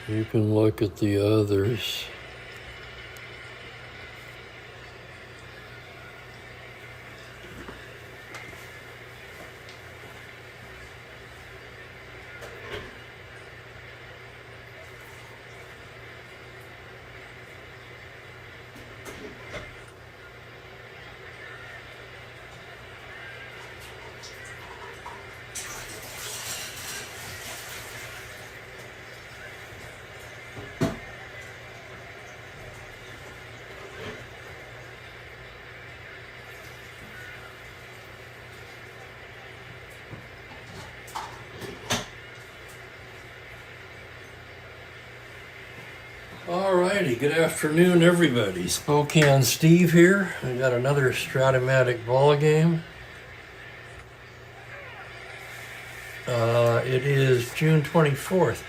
You can look at the others. Alrighty, good afternoon everybody. Spokane Steve here. I got another Strat-O-Matic ball game. It is June 24th.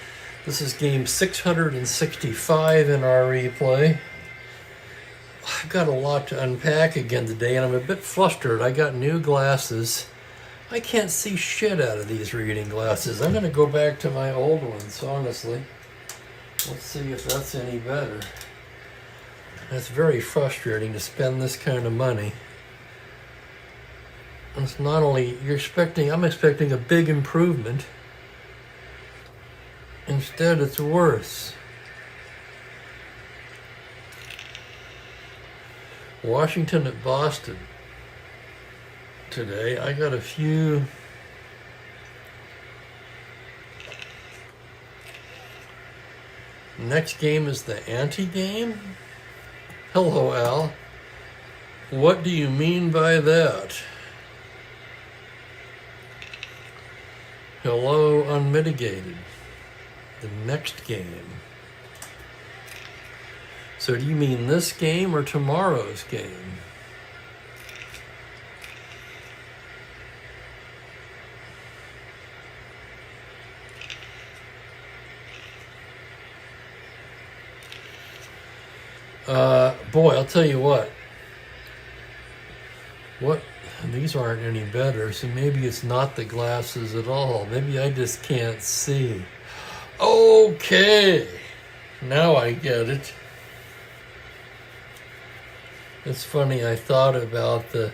This is game 665 in our replay. I've got a lot to unpack again today and I'm a bit flustered. I got new glasses. I can't see shit out of these reading glasses. I'm going to go back to my old ones, honestly. Let's see if that's any better. That's very frustrating to spend this kind of money. It's not only I'm expecting a big improvement. Instead, it's worse. Washington at Boston today. I got a few. Next game is the anti-game? Hello, Al. What do you mean by that? Hello, unmitigated. The next game. So do you mean this game or tomorrow's game? Boy, I'll tell you what. These aren't any better, so maybe it's not the glasses at all. Maybe I just can't see. Okay, now I get it. It's funny, I thought about that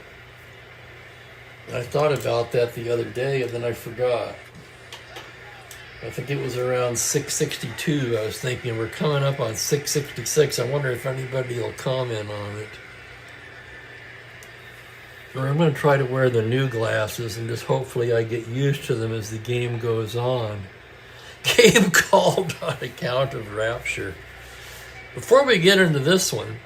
the other day and then I forgot. I think it was around 662. I was thinking we're coming up on 666. I wonder if anybody will comment on it. Or I'm going to try to wear the new glasses and just hopefully I get used to them as the game goes on. Game called on account of Rapture. Before we get into this one,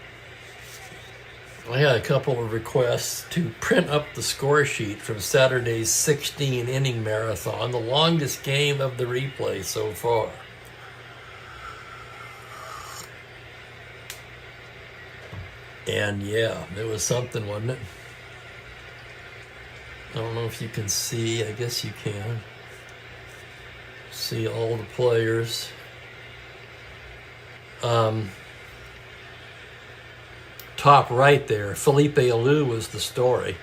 I had a couple of requests to print up the score sheet from Saturday's 16-inning marathon, the longest game of the replay so far. And yeah, it was something, wasn't it? I don't know if you can see. I guess you can. See all the players. Top right there, Felipe Alou was the story.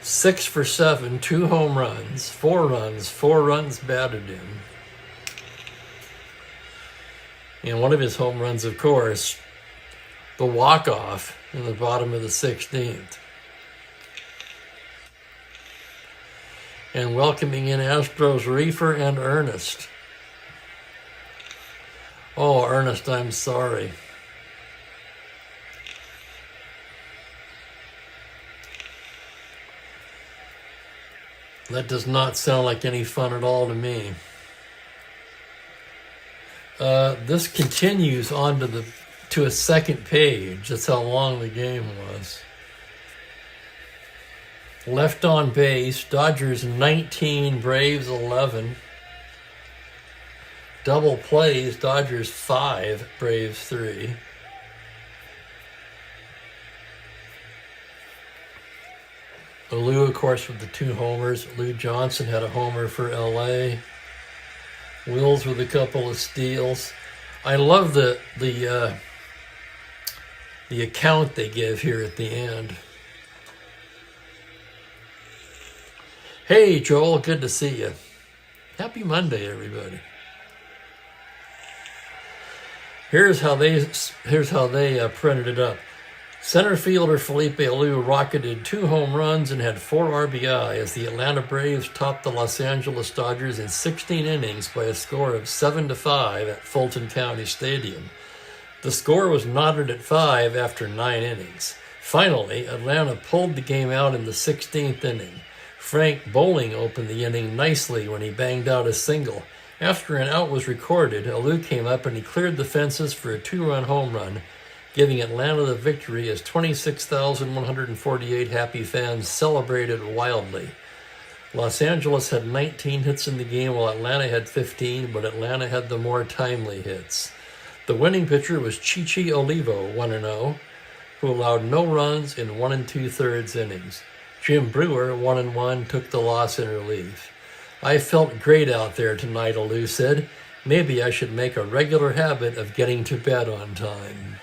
6 for 7, 2 home runs, 4 runs batted in. And one of his home runs, of course, the walk-off in the bottom of the 16th. And welcoming in Astros Reefer and Ernest. Oh, Ernest, I'm sorry. That does not sound like any fun at all to me. This continues on to a second page. That's how long the game was. Left on base, Dodgers 19, Braves 11. Double plays, Dodgers 5, Braves 3. Lou, of course, with the 2 homers. Lou Johnson had a homer for L.A. Wills with a couple of steals. I love the account they give here at the end. Hey, Joel, good to see you. Happy Monday, everybody. Here's how they printed it up. Center fielder Felipe Alou rocketed 2 home runs and had 4 RBI as the Atlanta Braves topped the Los Angeles Dodgers in 16 innings by a score of 7-5 at Fulton County Stadium. The score was knotted at 5 after 9 innings. Finally, Atlanta pulled the game out in the 16th inning. Frank Bowling opened the inning nicely when he banged out a single. After an out was recorded, Alou came up and he cleared the fences for a 2-run home run, giving Atlanta the victory as 26,148 happy fans celebrated wildly. Los Angeles had 19 hits in the game while Atlanta had 15, but Atlanta had the more timely hits. The winning pitcher was Chichi Olivo, 1-0, who allowed no runs in 1 2/3 innings. Jim Brewer, 1-1, took the loss in relief. I felt great out there tonight, Alou said. Maybe I should make a regular habit of getting to bed on time.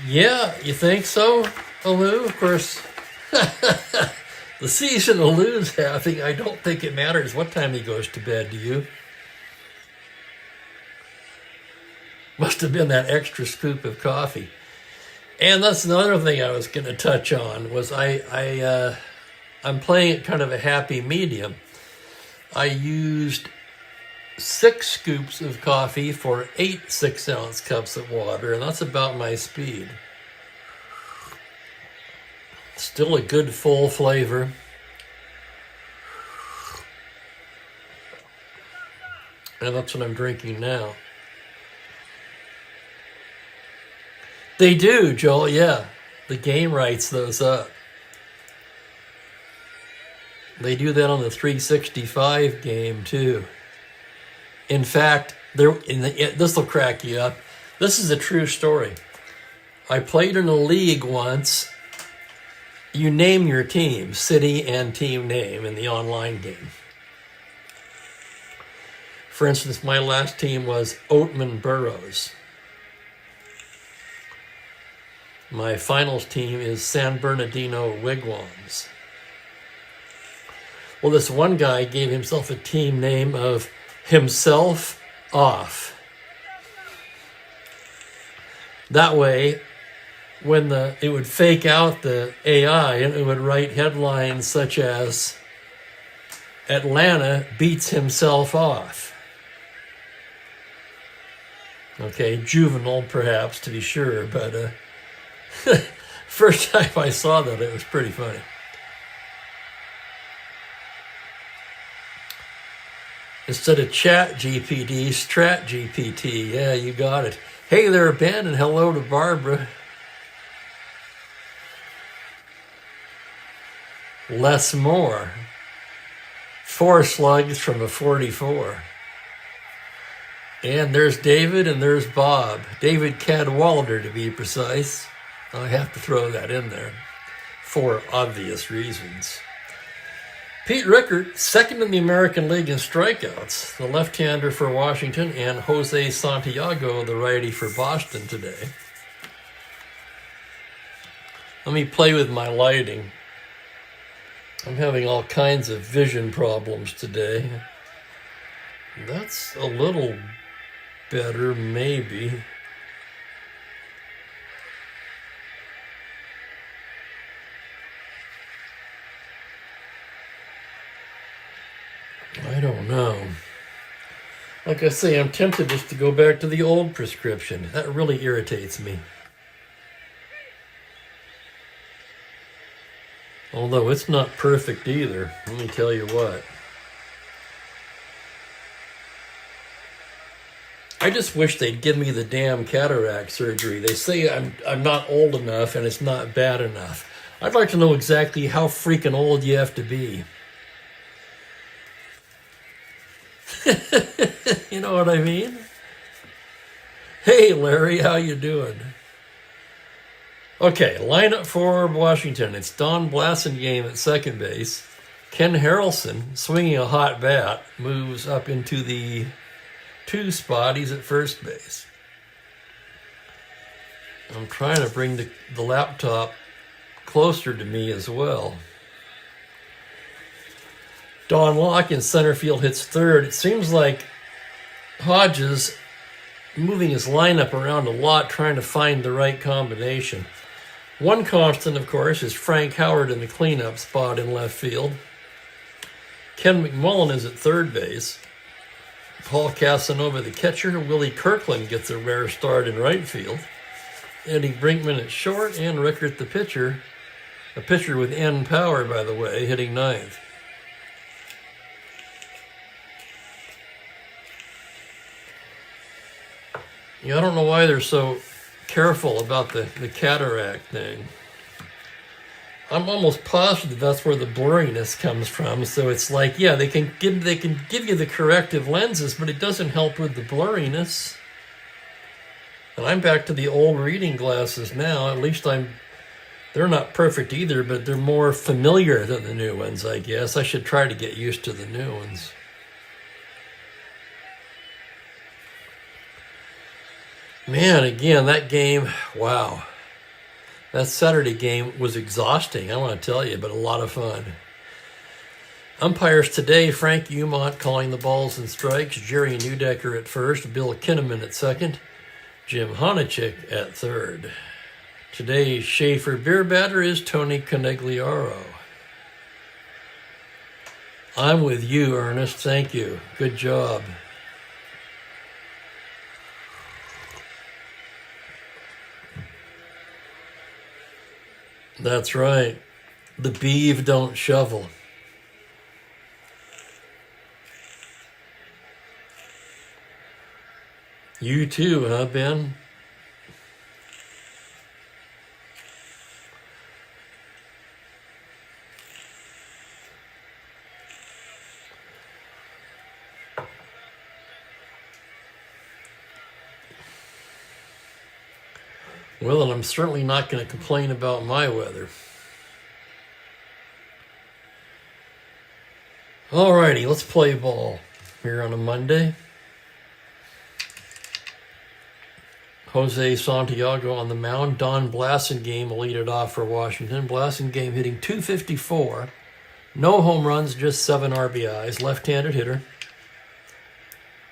Yeah, you think so, Alou? Of course, the season Alou's having, I don't think it matters what time he goes to bed, do you? Must have been that extra scoop of coffee. And that's another thing I was going to touch on was I'm playing at kind of a happy medium. I used 6 scoops of coffee for 8 6-ounce cups of water, and that's about my speed. Still a good full flavor. And that's what I'm drinking now. They do, Joel, yeah. The game writes those up. They do that on the 365 game, too. In fact, this will crack you up. This is a true story. I played in a league once. You name your team, city and team name in the online game. For instance, my last team was Oatman Burrows. My finals team is San Bernardino Wigwams. Well, this one guy gave himself a team name of Himself Off. That way, when it would fake out the AI, and it would write headlines such as Atlanta beats himself off. Okay, juvenile perhaps to be sure, but first time I saw that, it was pretty funny. Instead of Chat GPT, Strat-GPT. Yeah, you got it. Hey there, Ben, and hello to Barbara. Less more. 4 slugs from a 44. And there's David and there's Bob. David Cadwallader, to be precise. I have to throw that in there for obvious reasons. Pete Rickert, second in the American League in strikeouts, the left-hander for Washington, and Jose Santiago, the righty for Boston today. Let me play with my lighting. I'm having all kinds of vision problems today. That's a little better, maybe. I don't know. Like I say, I'm tempted just to go back to the old prescription. That really irritates me. Although it's not perfect either. Let me tell you what. I just wish they'd give me the damn cataract surgery. They say I'm not old enough and it's not bad enough. I'd like to know exactly how freaking old you have to be. You know what I mean? Hey, Larry, how you doing? Okay, lineup for Washington. It's Don Blasingame at second base. Ken Harrelson, swinging a hot bat, moves up into the 2 spot. He's at first base. I'm trying to bring the laptop closer to me as well. Don Locke in center field hits third. It seems like Hodges moving his lineup around a lot, trying to find the right combination. One constant, of course, is Frank Howard in the cleanup spot in left field. Ken McMullen is at third base. Paul Casanova, the catcher. Willie Kirkland gets a rare start in right field. Eddie Brinkman at short, and Rickert, the pitcher. A pitcher with N power, by the way, hitting ninth. Yeah, I don't know why they're so careful about the cataract thing. I'm almost positive that's where the blurriness comes from. So it's like, yeah, they can give you the corrective lenses, but it doesn't help with the blurriness. And I'm back to the old reading glasses now. At least they're not perfect either, but they're more familiar than the new ones, I guess. I should try to get used to the new ones. Man, again, that game, wow. That Saturday game was exhausting, I want to tell you, but a lot of fun. Umpires today, Frank Umont calling the balls and strikes, Jerry Neudecker at first, Bill Kinnaman at second, Jim Honachik at third. Today's Schaefer beer batter is Tony Conegliaro. I'm with you, Ernest. Thank you. Good job. That's right. The beeve don't shovel. You too, huh, Ben? Well, and I'm certainly not going to complain about my weather. Alrighty, let's play ball here on a Monday. Jose Santiago on the mound. Don Blasingame will lead it off for Washington. Blasingame hitting .254. No home runs, just 7 RBIs. Left-handed hitter.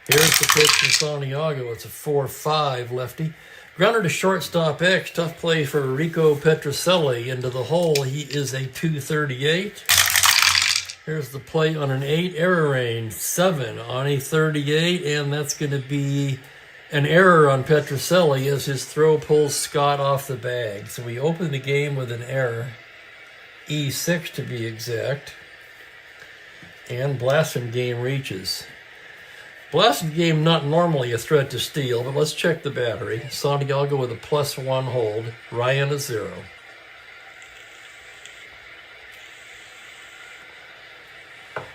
Here's the pitch from Santiago. It's a 4-5 lefty. Grounder to shortstop X. Tough play for Rico Petrocelli into the hole. He is a .238. Here's the play on an 8. Error range 7 on a 38. And that's going to be an error on Petrocelli as his throw pulls Scott off the bag. So we open the game with an error. E6 to be exact. And Blasingame reaches. Blasingame not normally a threat to steal, but let's check the battery. Santiago with a +1 hold. Ryan a 0.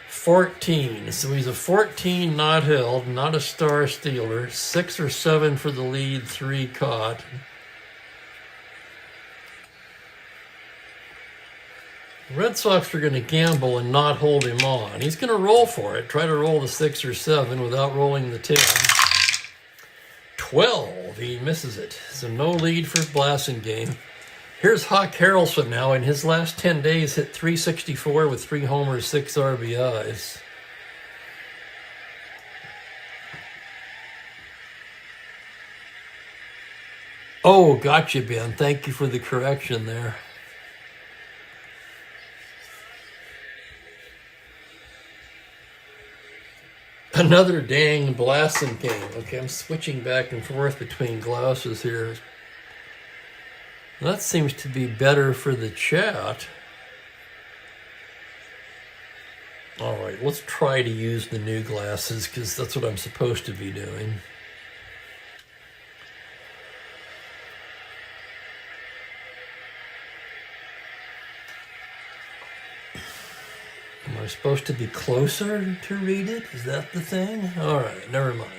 .14. So he's a 14 not held, not a star stealer. 6 or 7 for the lead, 3 caught. Red Sox are going to gamble and not hold him on. He's going to roll for it. Try to roll the 6 or 7 without rolling the 10. 12. He misses it. So no lead for Blasingame. Here's Hawk Harrelson now. In his last 10 days, hit .364 with 3 homers, 6 RBIs. Oh, gotcha, Ben. Thank you for the correction there. Another dang Blasingame. Okay, I'm switching back and forth between glasses here. That seems to be better for the chat. All right, let's try to use the new glasses because that's what I'm supposed to be doing. Am I supposed to be closer to read it? Is that the thing? All right, never mind.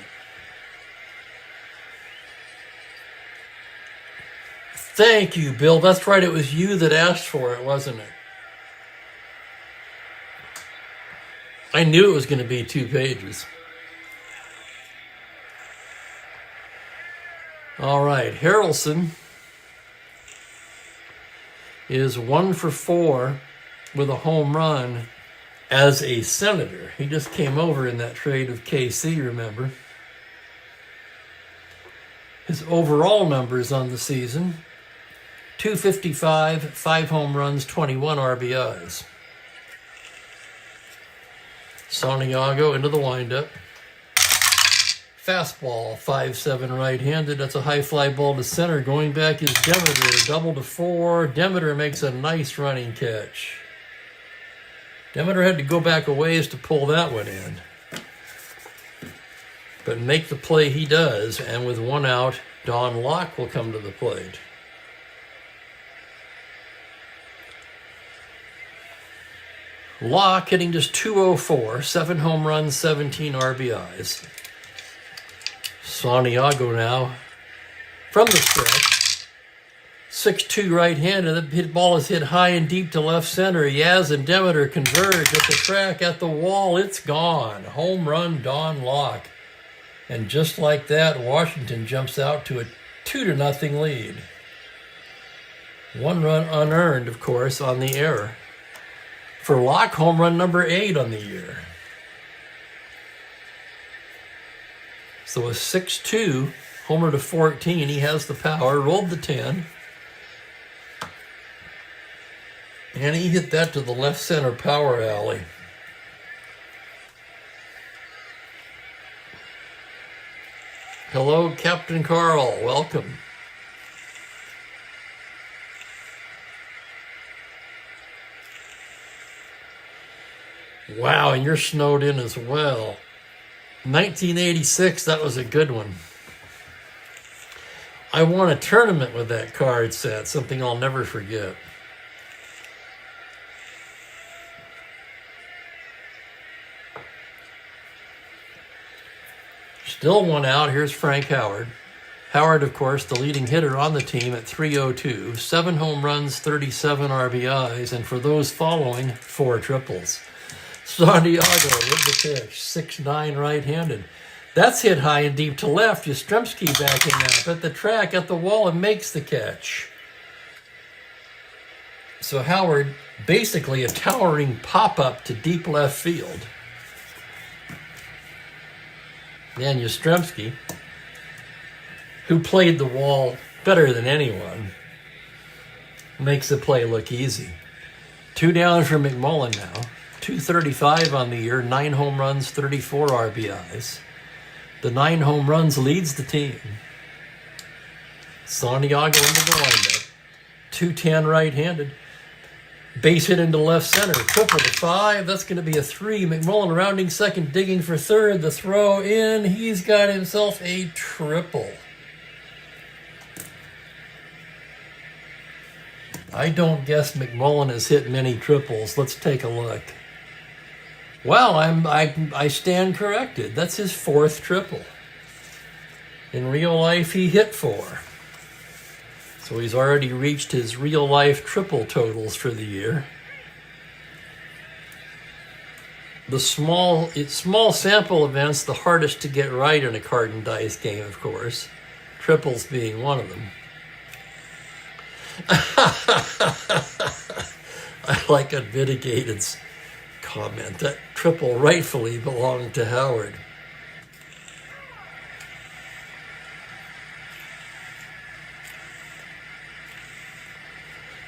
Thank you, Bill. That's right. It was you that asked for it, wasn't it? I knew it was going to be 2 pages. All right, Harrelson is 1 for 4 with a home run as a Senator. He just came over in that trade of KC, remember? His overall numbers on the season: 255, 5 home runs, 21 RBIs. Santiago into the windup. Fastball, 5-7 right-handed. That's a high fly ball to center. Going back is Demeter, double to 4. Demeter makes a nice running catch. Demeter had to go back a ways to pull that one in. But make the play he does, and with 1 out, Don Locke will come to the plate. Locke hitting just .204, 7 home runs, 17 RBIs. Santiago now from the stretch. 6-2 right-handed. The ball is hit high and deep to left center. Yaz and Demeter converge at the track, at the wall. It's gone. Home run, Don Locke. And just like that, Washington jumps out to a 2-0 lead. 1 run unearned, of course, on the error. For Locke, home run number 8 on the year. So a 6-2, homer to 14. He has the power, rolled the 10. And he hit that to the left center power alley. Hello, Captain Carl. Welcome. Wow, and you're snowed in as well. 1986, that was a good one. I won a tournament with that card set, something I'll never forget. Still 1 out. Here's Frank Howard. Howard, of course, the leading hitter on the team at .302. 7 home runs, 37 RBIs, and for those following, 4 triples. Santiago with the pitch, 6'9" right-handed. That's hit high and deep to left. Yastrzemski backing up at the track, at the wall, and makes the catch. So Howard, basically a towering pop-up to deep left field. Then Yastrzemski, who played the wall better than anyone, makes the play look easy. 2 down for McMullen now. 235 on the year, 9 home runs, 34 RBIs. The 9 home runs leads the team. Santiago into the windup. 210 right-handed. Base hit into left center. Triple to 5. That's going to be a 3. McMullen rounding second, digging for third. The throw in. He's got himself a triple. I don't guess McMullen has hit many triples. Let's take a look. Well, I stand corrected. That's his 4th triple. In real life, he hit 4. So he's already reached his real-life triple totals for the year. The small sample events, the hardest to get right in a card and dice game, of course. Triples being one of them. I like Unmitigated's comment. That triple rightfully belonged to Howard.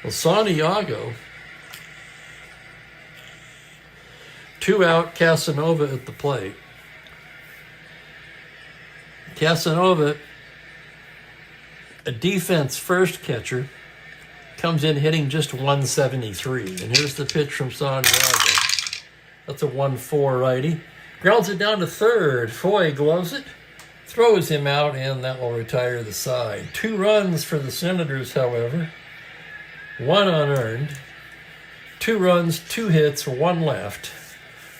Well, Santiago, 2 out, Casanova at the plate. Casanova, a defense first catcher, comes in hitting just 173. And here's the pitch from Santiago. That's a 1-4 righty. Grounds it down to third. Foy gloves it, throws him out, and that will retire the side. 2 runs for the Senators, however. 1 unearned. 2 runs, 2 hits, 1 left.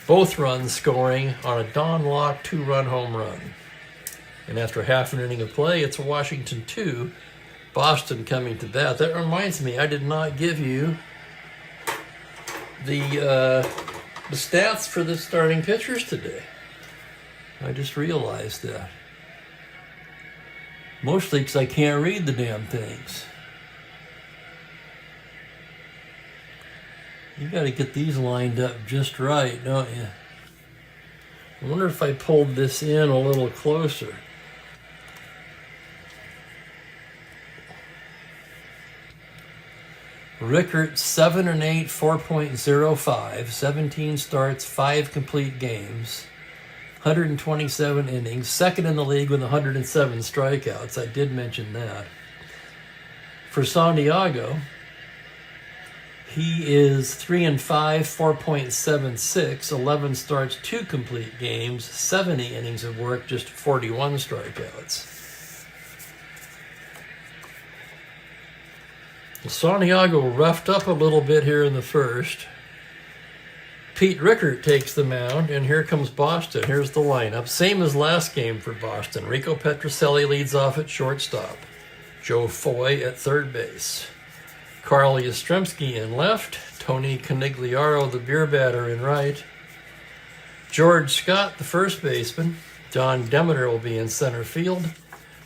Both runs scoring on a Don Locke 2-run home run. And after half an inning of play, it's Washington 2, Boston coming to that. That reminds me, I did not give you the stats for the starting pitchers today. I just realized that. Mostly because I can't read the damn things. You got to get these lined up just right, don't you? I wonder if I pulled this in a little closer. Rickert 7 and 8, 4.05, 17 starts, 5 complete games, 127 innings, second in the league with 107 strikeouts. I did mention that. For Santiago, he is 3 and 5, 4.76, 11 starts, 2 complete games, 70 innings of work, just 41 strikeouts. Santiago roughed up a little bit here in the first. Pete Rickert takes the mound, and here comes Boston. Here's the lineup. Same as last game for Boston. Rico Petrocelli leads off at shortstop. Joe Foy at third base. Carl Yastrzemski in left. Tony Conigliaro, the beer batter, in right. George Scott, the first baseman. John Demeter will be in center field.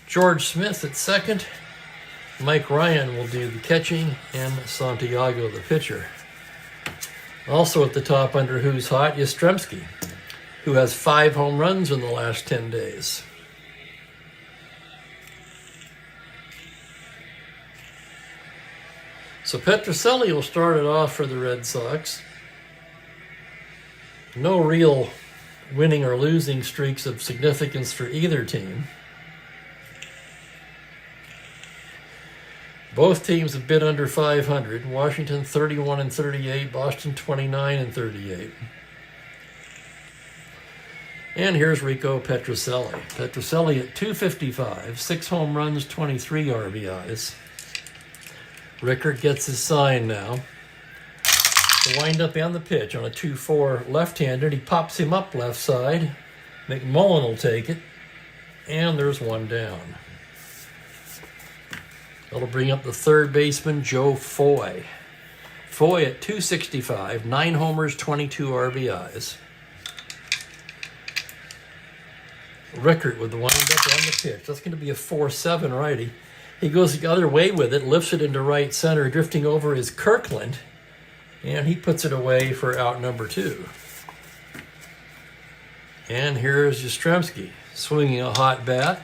George Smith at second. Mike Ryan will do the catching, and Santiago the pitcher. Also at the top under Who's Hot, Yastrzemski, who has 5 home runs in the last 10 days. So Petrocelli will start it off for the Red Sox. No real winning or losing streaks of significance for either team. Both teams have been under 500. Washington 31 and 38, Boston 29 and 38. And here's Rico Petrocelli. Petrocelli at 255, 6 home runs, 23 RBIs. Rickert gets his sign now. The windup and the pitch on a 2-4 left-handed. He pops him up left side. McMullen will take it. And there's one down. That'll bring up the third baseman, Joe Foy. Foy at 265, 9 homers, 22 RBIs. Rickert with the windup and the pitch. That's going to be a 4-7 righty. He goes the other way with it, lifts it into right center. Drifting over is Kirkland, and he puts it away for out number 2. And here's Yastrzemski swinging a hot bat.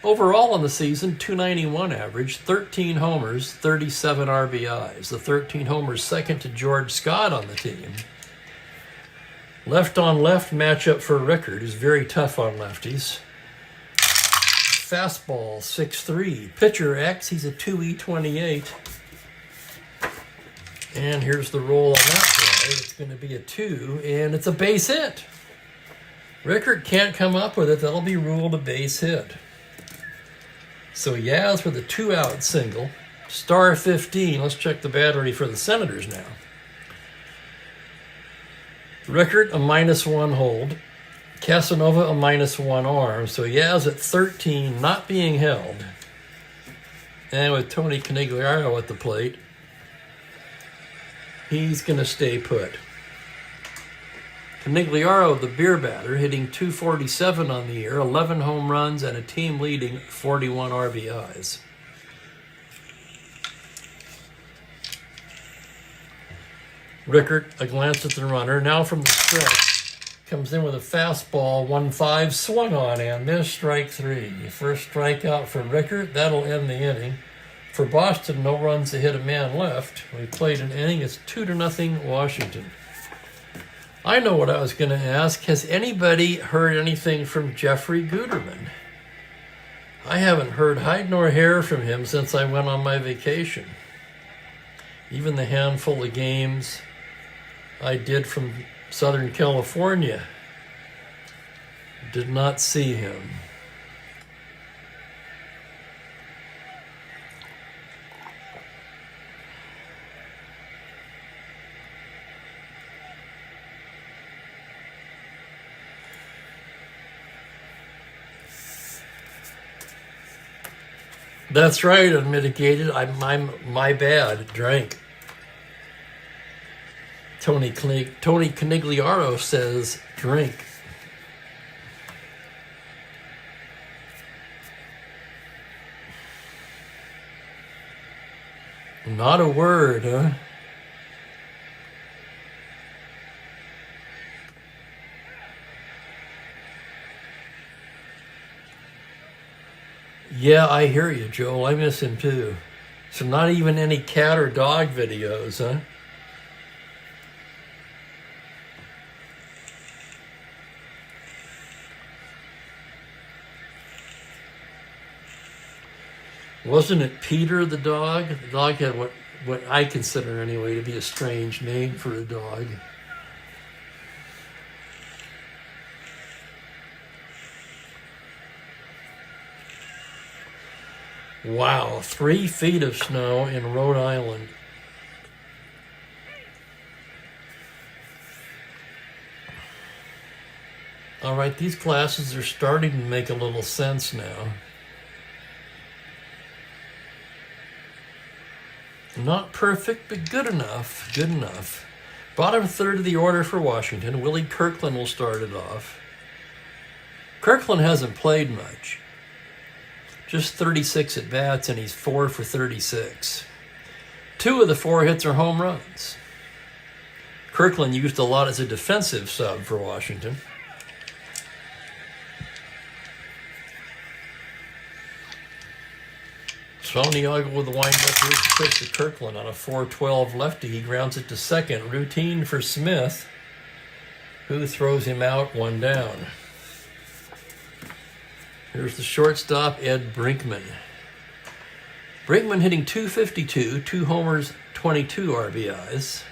Overall in the season, 291 average, 13 homers, 37 RBIs. The 13 homers second to George Scott on the team. Left-on-left matchup for Rickert, who's very tough on lefties. Fastball, 6'3". Pitcher X, he's a 2E28. And here's the roll on that play. It's going to be a 2, and it's a base hit. Rickert can't come up with it. That'll be ruled a base hit. So Yaz with a 2-out single. Star 15. Let's check the battery for the Senators now. Rickert, a -1 hold. Casanova, a -1 arm. So Yaz at 13, not being held. And with Tony Conigliaro at the plate, he's going to stay put. Conigliaro, the beer batter, hitting .247 on the year, 11 home runs, and a team-leading 41 RBIs. Rickert, a glance at the runner. Now from the stretch, comes in with a fastball, 1-5, swung on and missed, strike 3. First strikeout for Rickert. That'll end the inning. For Boston, no runs to hit a man left. We played an inning. It's 2-0 Washington. I know what I was going to ask. Has anybody heard anything from Jeffrey Guterman? I haven't heard hide nor hair from him since I went on my vacation. Even the handful of games I did from Southern California, did not see him. That's right, unmitigated. I'm my bad. Drank. Tony Conigliaro says drink. Not a word, huh? Yeah, I hear you, Joel. I miss him too. So not even any cat or dog videos, huh? Wasn't it Peter the dog? The dog had what I consider anyway to be a strange name for a dog. Wow, 3 feet of snow in Rhode Island. All right, these glasses are starting to make a little sense now. Not perfect, but good enough. Good enough. Bottom third of the order for Washington. Willie Kirkland will start it off. Kirkland hasn't played much. Just 36 at bats, and he's 4 for 36. 2 of the 4 hits are home runs. Kirkland used a lot as a defensive sub for Washington. Santiago with the windup. Here's the pitch to Kirkland on a 4-12 lefty. He grounds it to second. Routine for Smith, who throws him out 1 down. Here's the shortstop, Ed Brinkman. Brinkman hitting .252, 2 homers, 22 RBIs.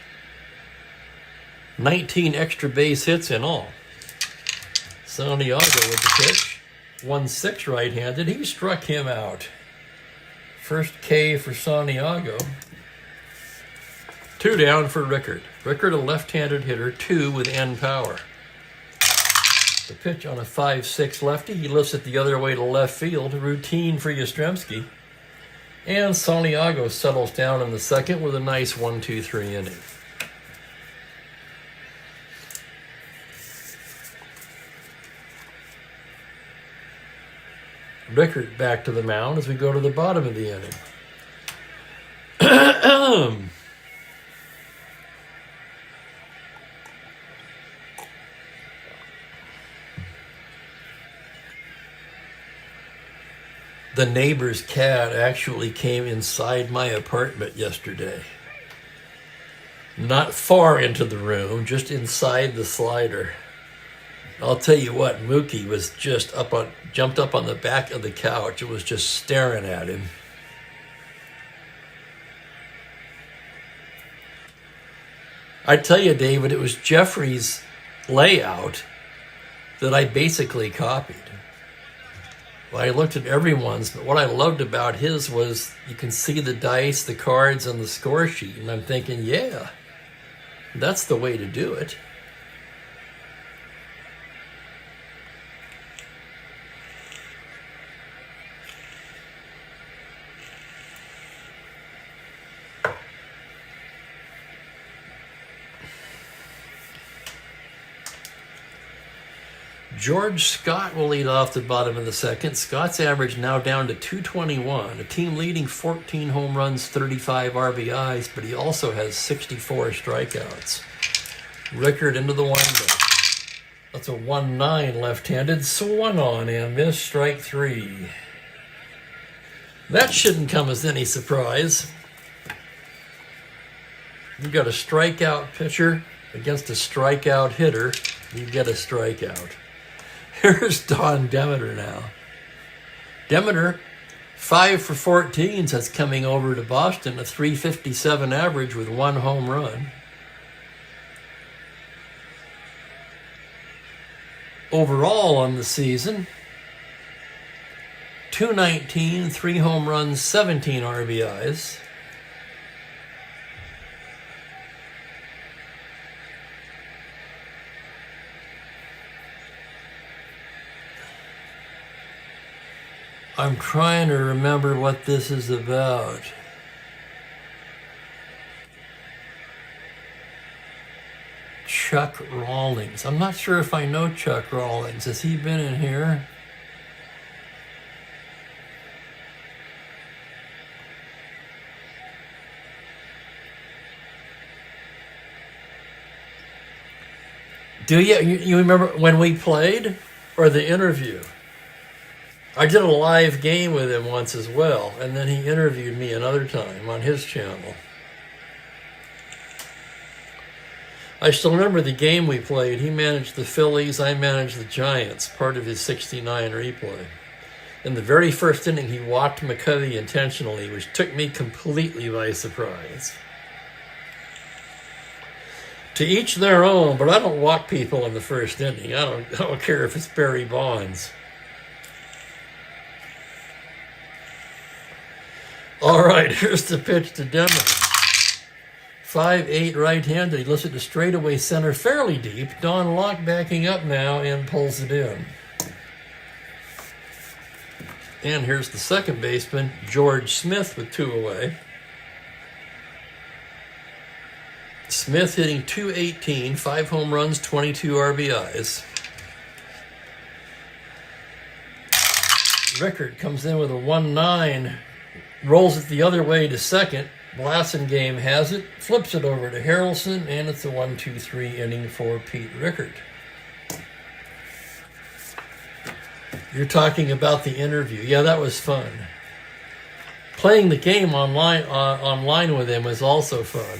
19 extra base hits in all. Santiago with the pitch. 1-6 right-handed. He struck him out. First K for Santiago. 2 down for Rickard. Rickard, a left-handed hitter, 2 with end power. The pitch on a 5-6 lefty. He lifts it the other way to left field. Routine for Yastrzemski. And Santiago settles down in the second with a nice 1-2-3 inning. Rickard back to the mound as we go to the bottom of the inning. The neighbor's cat actually came inside my apartment yesterday. Not far into the room, just inside the slider. I'll tell you what, Mookie was just jumped up on the back of the couch. It was just staring at him. I tell you, David, it was Jeffrey's layout that I basically copied. Well, I looked at everyone's, but what I loved about his was you can see the dice, the cards, and the score sheet. And I'm thinking, yeah, that's the way to do it. George Scott will lead off the bottom of the second. Scott's average now down to .221. A team leading 14 home runs, 35 RBIs, but he also has 64 strikeouts. Rickard into the windup. That's a 1-9 left-handed. Swung on and missed, strike 3. That shouldn't come as any surprise. You've got a strikeout pitcher against a strikeout hitter. You get a strikeout. Here's Don Demeter now. Demeter, 5 for 14 since coming over to Boston, a .357 average with 1 home run. Overall on the season, .219, 3 home runs, 17 RBIs. I'm trying to remember what this is about. Chuck Rawlings. I'm not sure if I know Chuck Rawlings. Has he been in here? Do you remember when we played or the interview? I did a live game with him once as well, and then he interviewed me another time on his channel. I still remember the game we played. He managed the Phillies, I managed the Giants, part of his 69 replay. In the very first inning, he walked McCovey intentionally, which took me completely by surprise. To each their own, but I don't walk people in the first inning. I don't care if it's Barry Bonds. All right, here's the pitch to Denver. 5'8" right-handed. He lifts it to straightaway center, fairly deep. Don Locke backing up now and pulls it in. And here's the second baseman, George Smith, with 2 away. Smith hitting .218, 5 home runs, 22 RBIs. Rickard comes in with a 1-9, rolls it the other way to second. Blasingame has it, flips it over to Harrelson, and it's a 1-2-3 inning for Pete Rickard. You're talking about the interview. Yeah, that was fun. Playing the game online with him was also fun.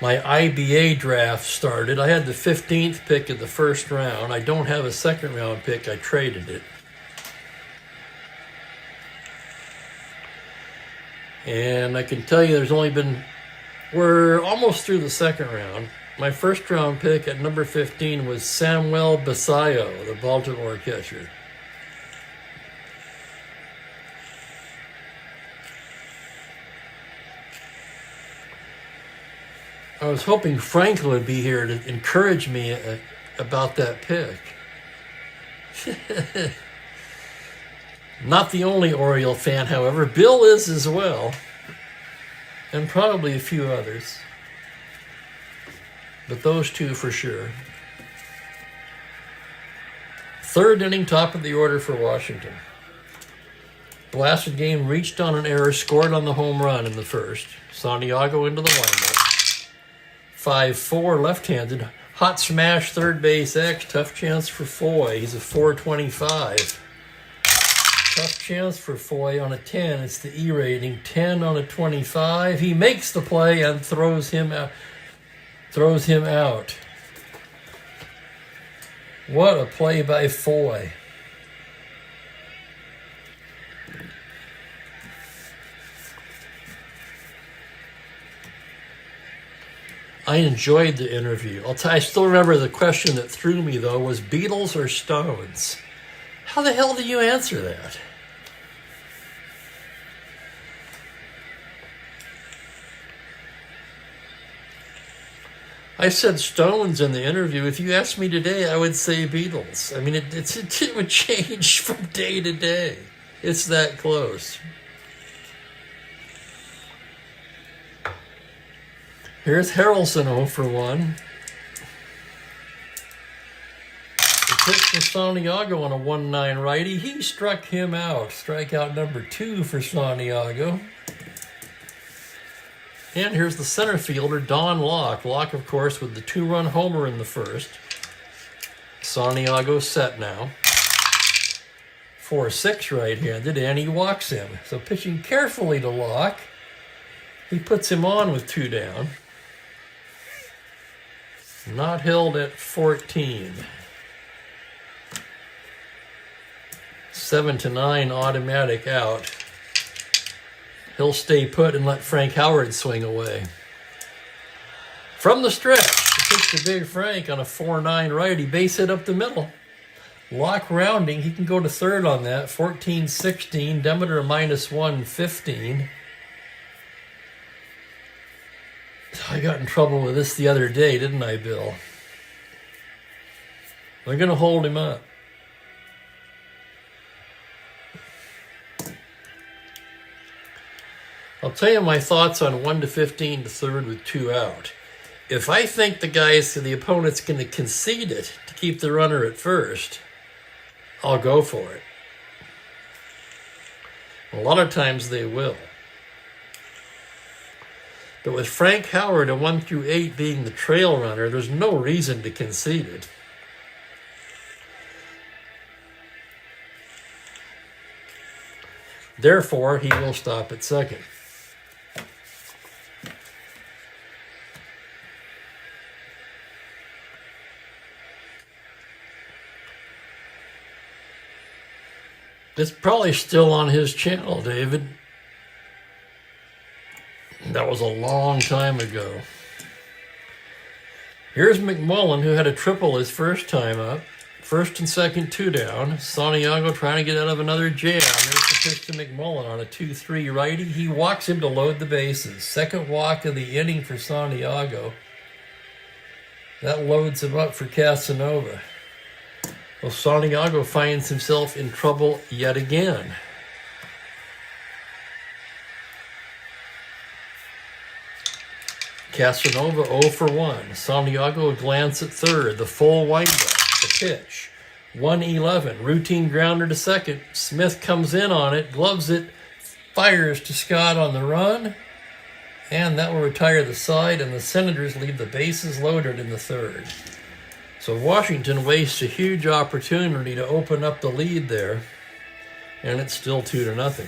My IBA draft started. I had the 15th pick of the first round. I don't have a second round pick. I traded it. And I can tell you we're almost through the second round. My first round pick at number 15 was Samuel Basayo, the Baltimore catcher. I was hoping Franklin would be here to encourage me about that pick. Not the only Oriole fan, however. Bill is as well. And probably a few others. But those two for sure. Third inning, top of the order for Washington. Blasingame reached on an error, scored on the home run in the first. Santiago into the windup. 5-4 left-handed. Hot smash, third base X. Tough chance for Foy. He's a 425. Tough chance for Foy on a 10. It's the E rating. 10 on a 25. He makes the play and throws him out. What a play by Foy. I enjoyed the interview. I still remember the question that threw me, though, was Beatles or Stones? How the hell do you answer that? I said Stones in the interview. If you asked me today, I would say Beatles. I mean, it would change from day to day. It's that close. Here's Harrelson 0 for 1. The pitch to Santiago on a 1-9 righty. He struck him out. Strikeout number 2 for Santiago. And here's the center fielder, Don Locke. Locke, of course, with the 2-run homer in the first. Santiago set now. 4-6 right-handed, and he walks him. So pitching carefully to Locke. He puts him on with 2 down. Not held at 14. 7-9 automatic out. He'll stay put and let Frank Howard swing away. From the stretch, he pitch to Big Frank on a 4-9 righty, base hit up the middle. Locke rounding, he can go to third on that. 14-16, Demeter -115. I got in trouble with this the other day, didn't I, Bill? They're going to hold him up. I'll tell you my thoughts on 1-15 to third with 2 out. If I think the opponent's going to concede it to keep the runner at first, I'll go for it. A lot of times they will. But with Frank Howard, a 1 through 8, being the trail runner, there's no reason to concede it. Therefore, he will stop at second. It's probably still on his channel, David. That was a long time ago. Here's McMullen, who had a triple his first time up. First and second, 2 down. Santiago trying to get out of another jam. There's the pitch to McMullen on a 2-3 righty. He walks him to load the bases. Second walk of the inning for Santiago. That loads him up for Casanova. Well, Santiago finds himself in trouble yet again. Casanova 0 for 1. Santiago a glance at third. The full windup. The pitch. 1-11. Routine grounder to second. Smith comes in on it. Gloves it. Fires to Scott on the run. And that will retire the side. And the Senators leave the bases loaded in the third. So Washington wastes a huge opportunity to open up the lead there, and it's still 2-0.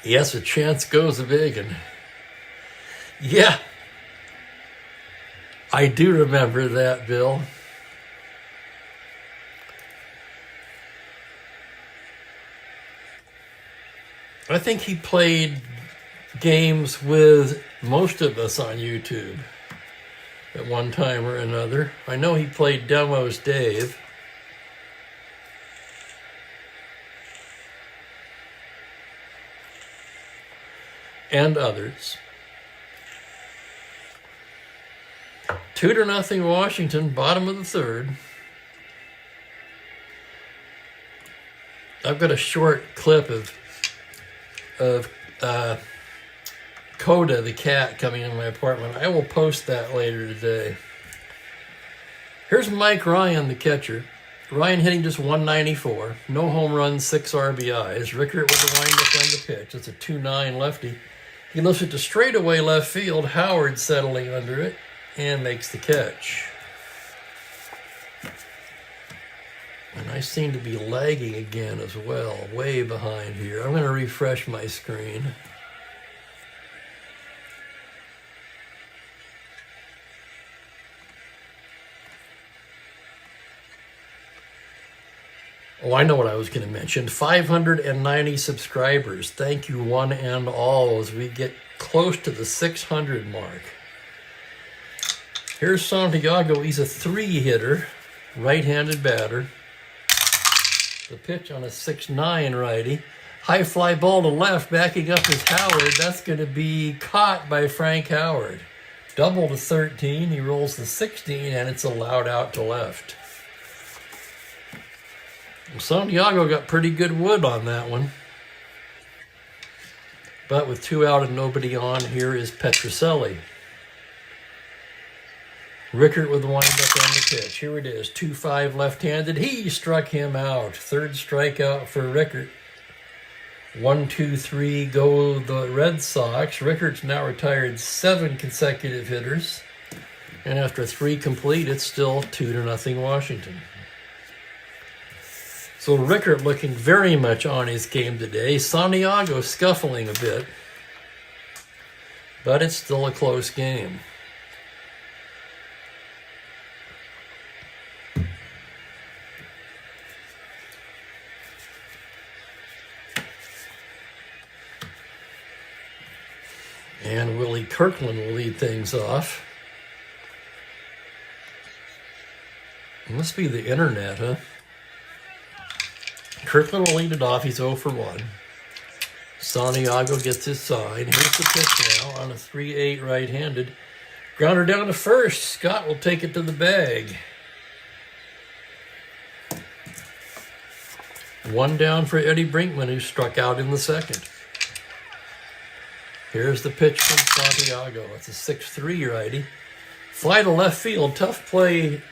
Yes, a chance goes a biggin. Yeah, I do remember that, Bill. I think he played games with most of us on YouTube at one time or another. I know he played demos, Dave. And others. 2-0 Washington, bottom of the third. I've got a short clip of Coda, the cat, coming in my apartment. I will post that later today. Here's Mike Ryan, the catcher. Ryan hitting just 194. No home runs, 6 RBIs. Rickert with the windup on the pitch. It's a 2-9 lefty. He lifts it to straightaway left field. Howard settling under it and makes the catch. And I seem to be lagging again as well, way behind here. I'm going to refresh my screen. Oh, I know what I was going to mention. 590 subscribers. Thank you, one and all, as we get close to the 600 mark. Here's Santiago. He's a 3-hitter, right-handed batter. The pitch on a 6-9 righty. High fly ball to left, backing up is Howard. That's going to be caught by Frank Howard. Double to 13. He rolls the 16, and it's allowed out to left. Santiago got pretty good wood on that one. But with 2 out and nobody on, here is Petrocelli. Rickert with the windup on the pitch. Here it is, 2-5 left-handed. He struck him out. Third strikeout for Rickert. 1-2-3 go the Red Sox. Rickert's now retired 7 consecutive hitters. And after 3 complete, it's still 2-0 Washington. So Rickert looking very much on his game today. Santiago scuffling a bit. But it's still a close game. And Willie Kirkland will lead things off. It must be the internet, huh? Kirkland will lead it off. He's 0 for 1. Santiago gets his sign. Here's the pitch now on a 3-8 right-handed. Grounder down to first. Scott will take it to the bag. 1 down for Eddie Brinkman, who struck out in the second. Here's the pitch from Santiago. It's a 6-3 righty. Fly to left field. Tough play,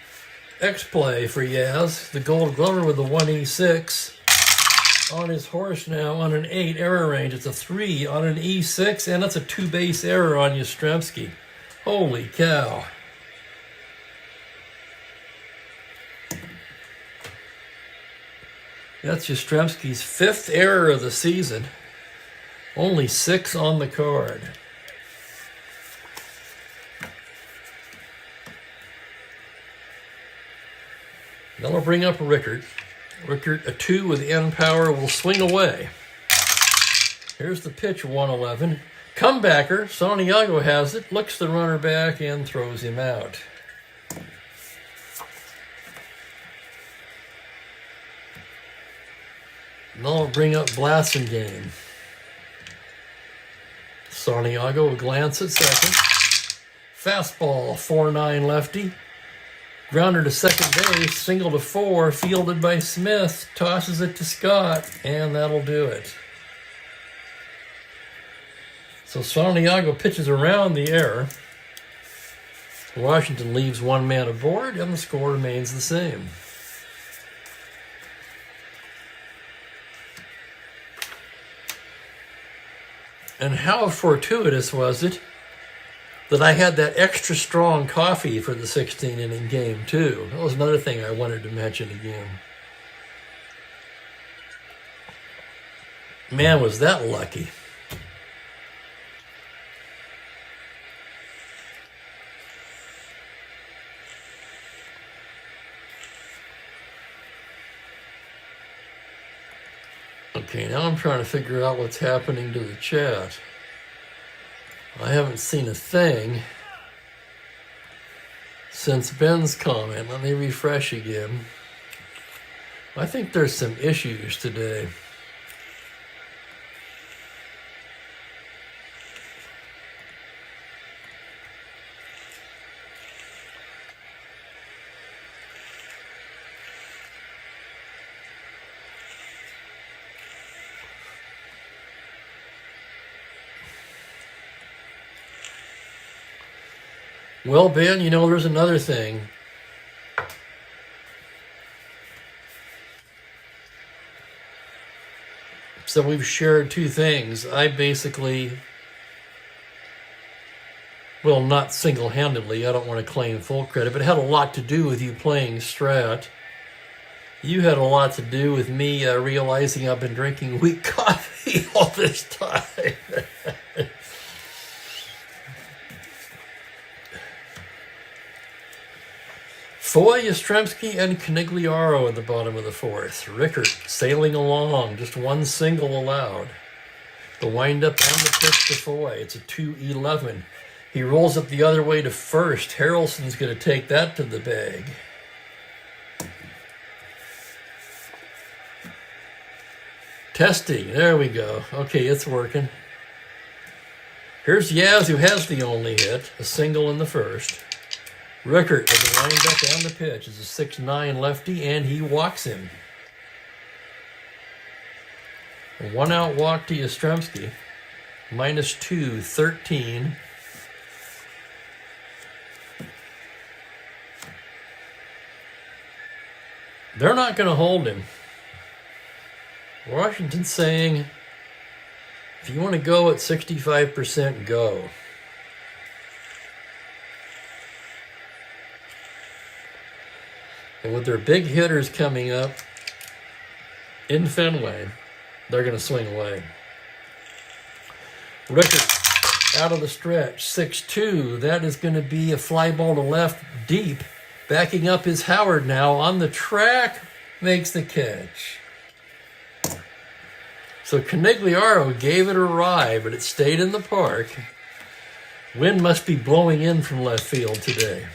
X-play for Yaz. The Gold Glover with the 1E6. On his horse now on an 8 error range. It's a 3 on an E6, and that's a 2-base error on Yastrzemski. Holy cow. That's Yastrzemski's 5th error of the season. Only 6 on the card. Then I'll bring up Rickert. Rickert, a 2 with end power, will swing away. Here's the pitch, 111. Comebacker, Santiago has it, looks the runner back and throws him out. Now I'll bring up Blasingame. Santiago will glance at second. Fastball, 4-9 lefty. Grounder to second base, single to 4, fielded by Smith, tosses it to Scott, and that'll do it. So Santiago pitches around the error. Washington leaves one man aboard, and the score remains the same. And how fortuitous was it that I had that extra strong coffee for the 16-inning game, too. That was another thing I wanted to mention again. Man, was that lucky. Okay, now I'm trying to figure out what's happening to the chat. I haven't seen a thing since Ben's comment. Let me refresh again. I think there's some issues today. Well, Ben, you know, there's another thing. So we've shared two things. I basically, well, not single-handedly, I don't want to claim full credit, but it had a lot to do with you playing Strat. You had a lot to do with me realizing I've been drinking weak coffee all this time. Foy, Yastrzemski, and Conigliaro at the bottom of the 4th. Rickert sailing along, just one single allowed. The windup and the pitch to Foy. It's a 2-11. He rolls up the other way to first. Harrelson's going to take that to the bag. Testing, there we go. Okay, it's working. Here's Yaz, who has the only hit, a single in the first. Rickert with the windup and the pitch is a 6-9 lefty, and he walks him. A 1-out walk to Yastrzemski. -2, 13. They're not going to hold him. Washington's saying, if you want to go at 65%, go. And with their big hitters coming up in Fenway, they're going to swing away. Rickert out of the stretch, 6-2. That is going to be a fly ball to left deep. Backing up is Howard now on the track, makes the catch. So Conigliaro gave it a ride, but it stayed in the park. Wind must be blowing in from left field today.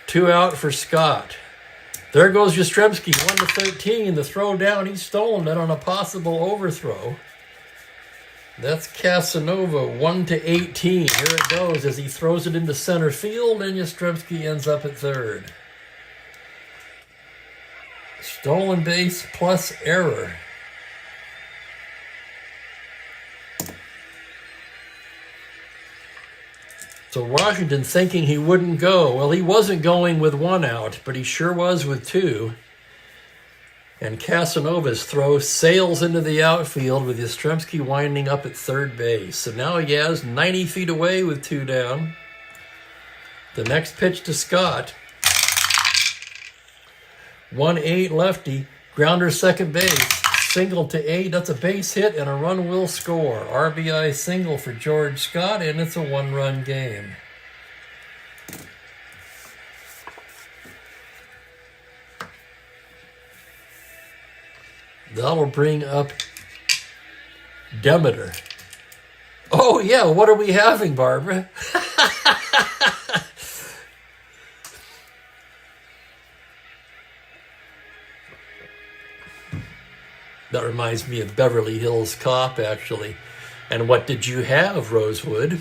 2 out for Scott. There goes Yastrzemski, 1-13. The throw down, he's stolen it on a possible overthrow. That's Casanova, 1-18. Here it goes as he throws it into center field, and Yastrzemski ends up at third. Stolen base plus error. So Washington thinking he wouldn't go. Well, he wasn't going with 1 out, but he sure was with 2. And Casanova's throw sails into the outfield with Yastrzemski winding up at third base. So now he has 90 feet away with 2 down. The next pitch to Scott. 1-8 lefty, grounder second base. Single to 8, that's a base hit, and a run will score. RBI single for George Scott, and it's a 1-run game. That'll bring up Demeter. Oh, yeah, what are we having, Barbara? That reminds me of Beverly Hills Cop, actually. And what did you have, Rosewood?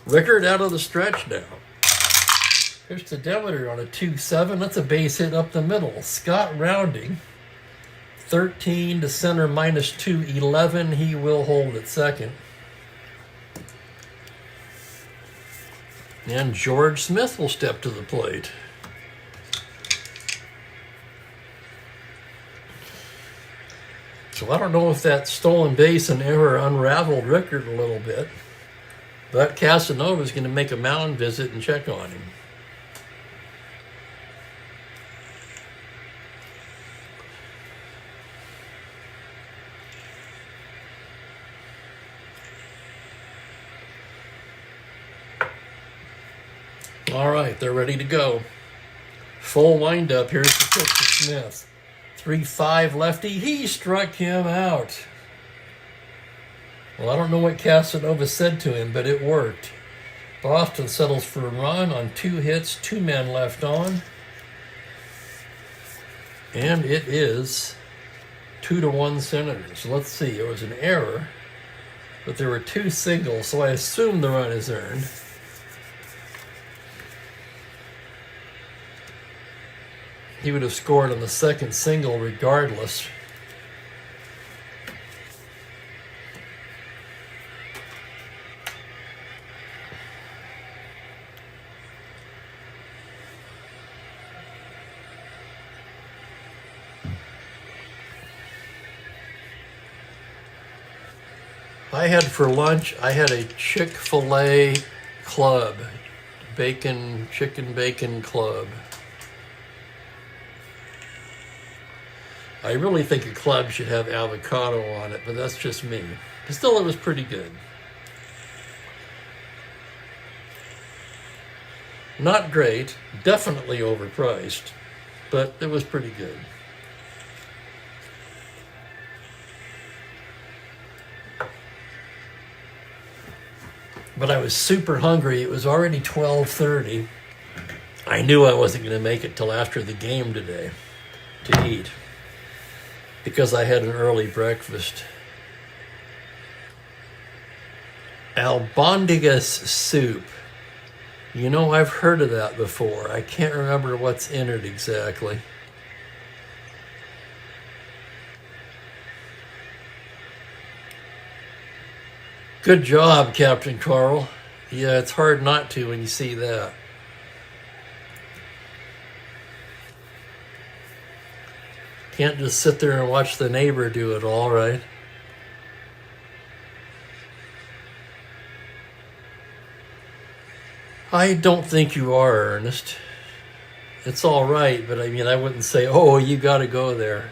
Rickard out of the stretch now. Here's to Demeter on a 2-7. That's a base hit up the middle. Scott rounding. 13 to center -2, 11. He will hold at second. And George Smith will step to the plate. So I don't know if that stolen base and error unraveled Rickard a little bit, but Casanova's going to make a mound visit and check on him. All right, they're ready to go. Full windup. Here's the pitch to Smith. 3-5 lefty. He struck him out. Well, I don't know what Casanova said to him, but it worked. Boston settles for a run on 2 hits, 2 men left on. And it is 2-1 Senators. Let's see. It was an error, but there were 2 singles, so I assume the run is earned. He would have scored on the second single regardless. I had for lunch, I had a Chick-fil-A club, chicken bacon club. I really think a club should have avocado on it, but that's just me. But still, it was pretty good. Not great, definitely overpriced, but it was pretty good. But I was super hungry. It was already 12:30. I knew I wasn't going to make it till after the game today to eat, because I had an early breakfast. Albondigas soup. You know, I've heard of that before. I can't remember what's in it exactly. Good job, Captain Carl. Yeah, it's hard not to when you see that. Can't just sit there and watch the neighbor do it all, right? I don't think you are, Ernest. It's all right, but I mean, I wouldn't say, oh, you got to go there.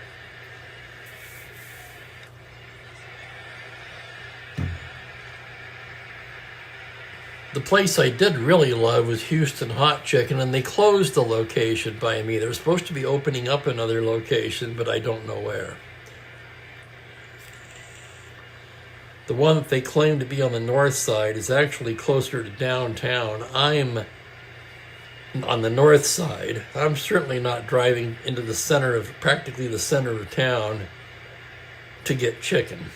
The place I did really love was Houston Hot Chicken, and they closed the location by me. They were supposed to be opening up another location, but I don't know where. The one that they claim to be on the north side is actually closer to downtown. I'm on the north side. I'm certainly not driving into the center of, practically the center of town to get chicken.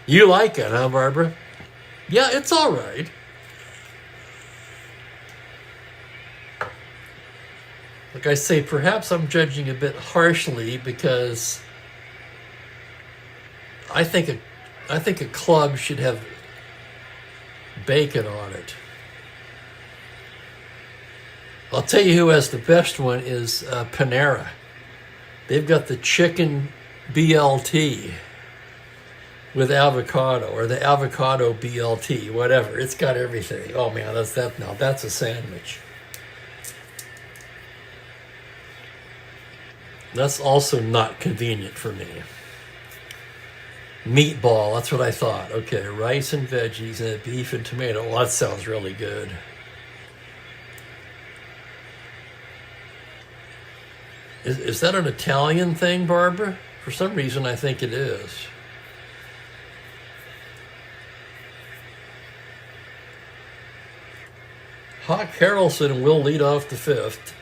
You like it, huh, Barbara? Yeah, it's all right. Like I say, perhaps I'm judging a bit harshly because I think a club should have bacon on it. I'll tell you who has the best one is Panera. They've got the chicken BLT with avocado, or the avocado BLT, whatever. It's got everything. Oh man, that's a sandwich. That's also not convenient for me. Meatball, that's what I thought. Okay, rice and veggies and beef and tomato. Well, that sounds really good. Is that an Italian thing, Barbara? For some reason, I think it is. Hawk Harrelson will lead off the fifth.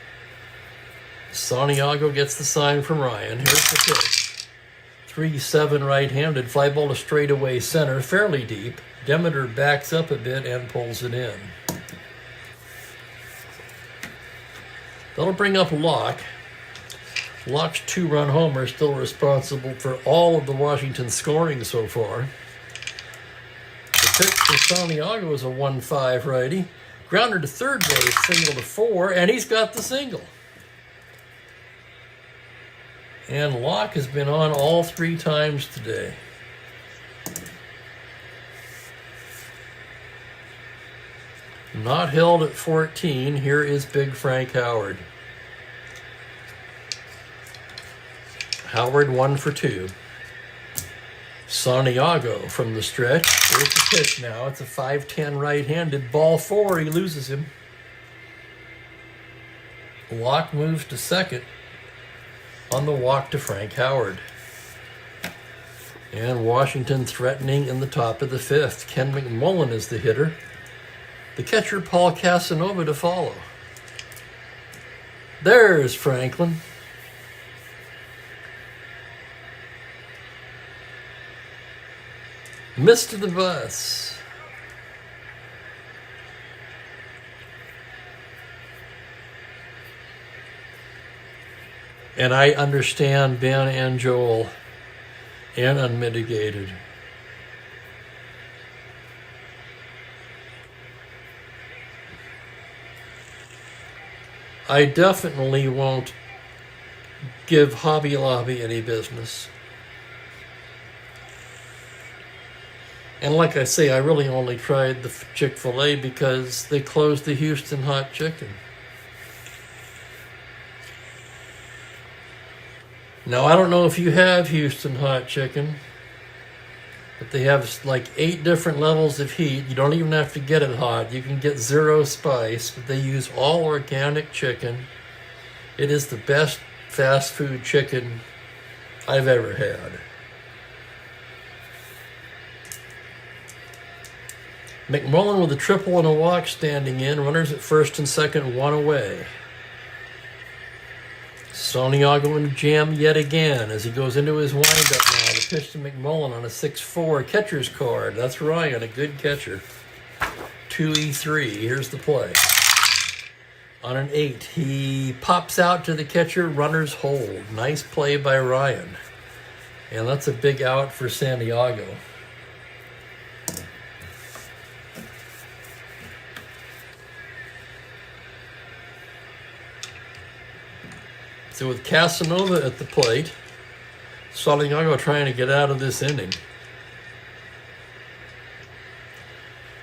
Santiago gets the sign from Ryan. Here's the pitch. 3-7 right-handed. Fly ball to straightaway center, fairly deep. Demeter backs up a bit and pulls it in. That'll bring up Locke. Locke's 2-run homer still responsible for all of the Washington scoring so far. The pitch for Santiago is a 1-5 righty. Grounder to third base, single to 4, and he's got the single. And Locke has been on all 3 times today. Not held at 14. Here is Big Frank Howard. Howard 1 for 2. Santiago from the stretch. Here's the pitch now. It's a 5-10 right-handed. Ball 4. He loses him. Locke moves to second on the walk to Frank Howard. And Washington threatening in the top of the fifth. Ken McMullen is the hitter. The catcher, Paul Casanova, to follow. There's Franklin. Missed the bus. And I understand Ben and Joel and Unmitigated. I definitely won't give Hobby Lobby any business. And like I say, I really only tried the Chick-fil-A because they closed the Houston Hot Chicken. Now, I don't know if you have Houston Hot Chicken, but they have like 8 different levels of heat. You don't even have to get it hot. You can get 0 spice, but they use all organic chicken. It is the best fast food chicken I've ever had. McMullen with a triple and a walk standing in. Runners at first and second, 1 away. Santiago in the jam yet again as he goes into his windup now. The pitch to McMullen on a 6-4 catcher's card. That's Ryan, a good catcher. 2-3. Here's the play. On an 8, he pops out to the catcher. Runners hold. Nice play by Ryan. And that's a big out for Santiago. So with Casanova at the plate, Santiago trying to get out of this inning.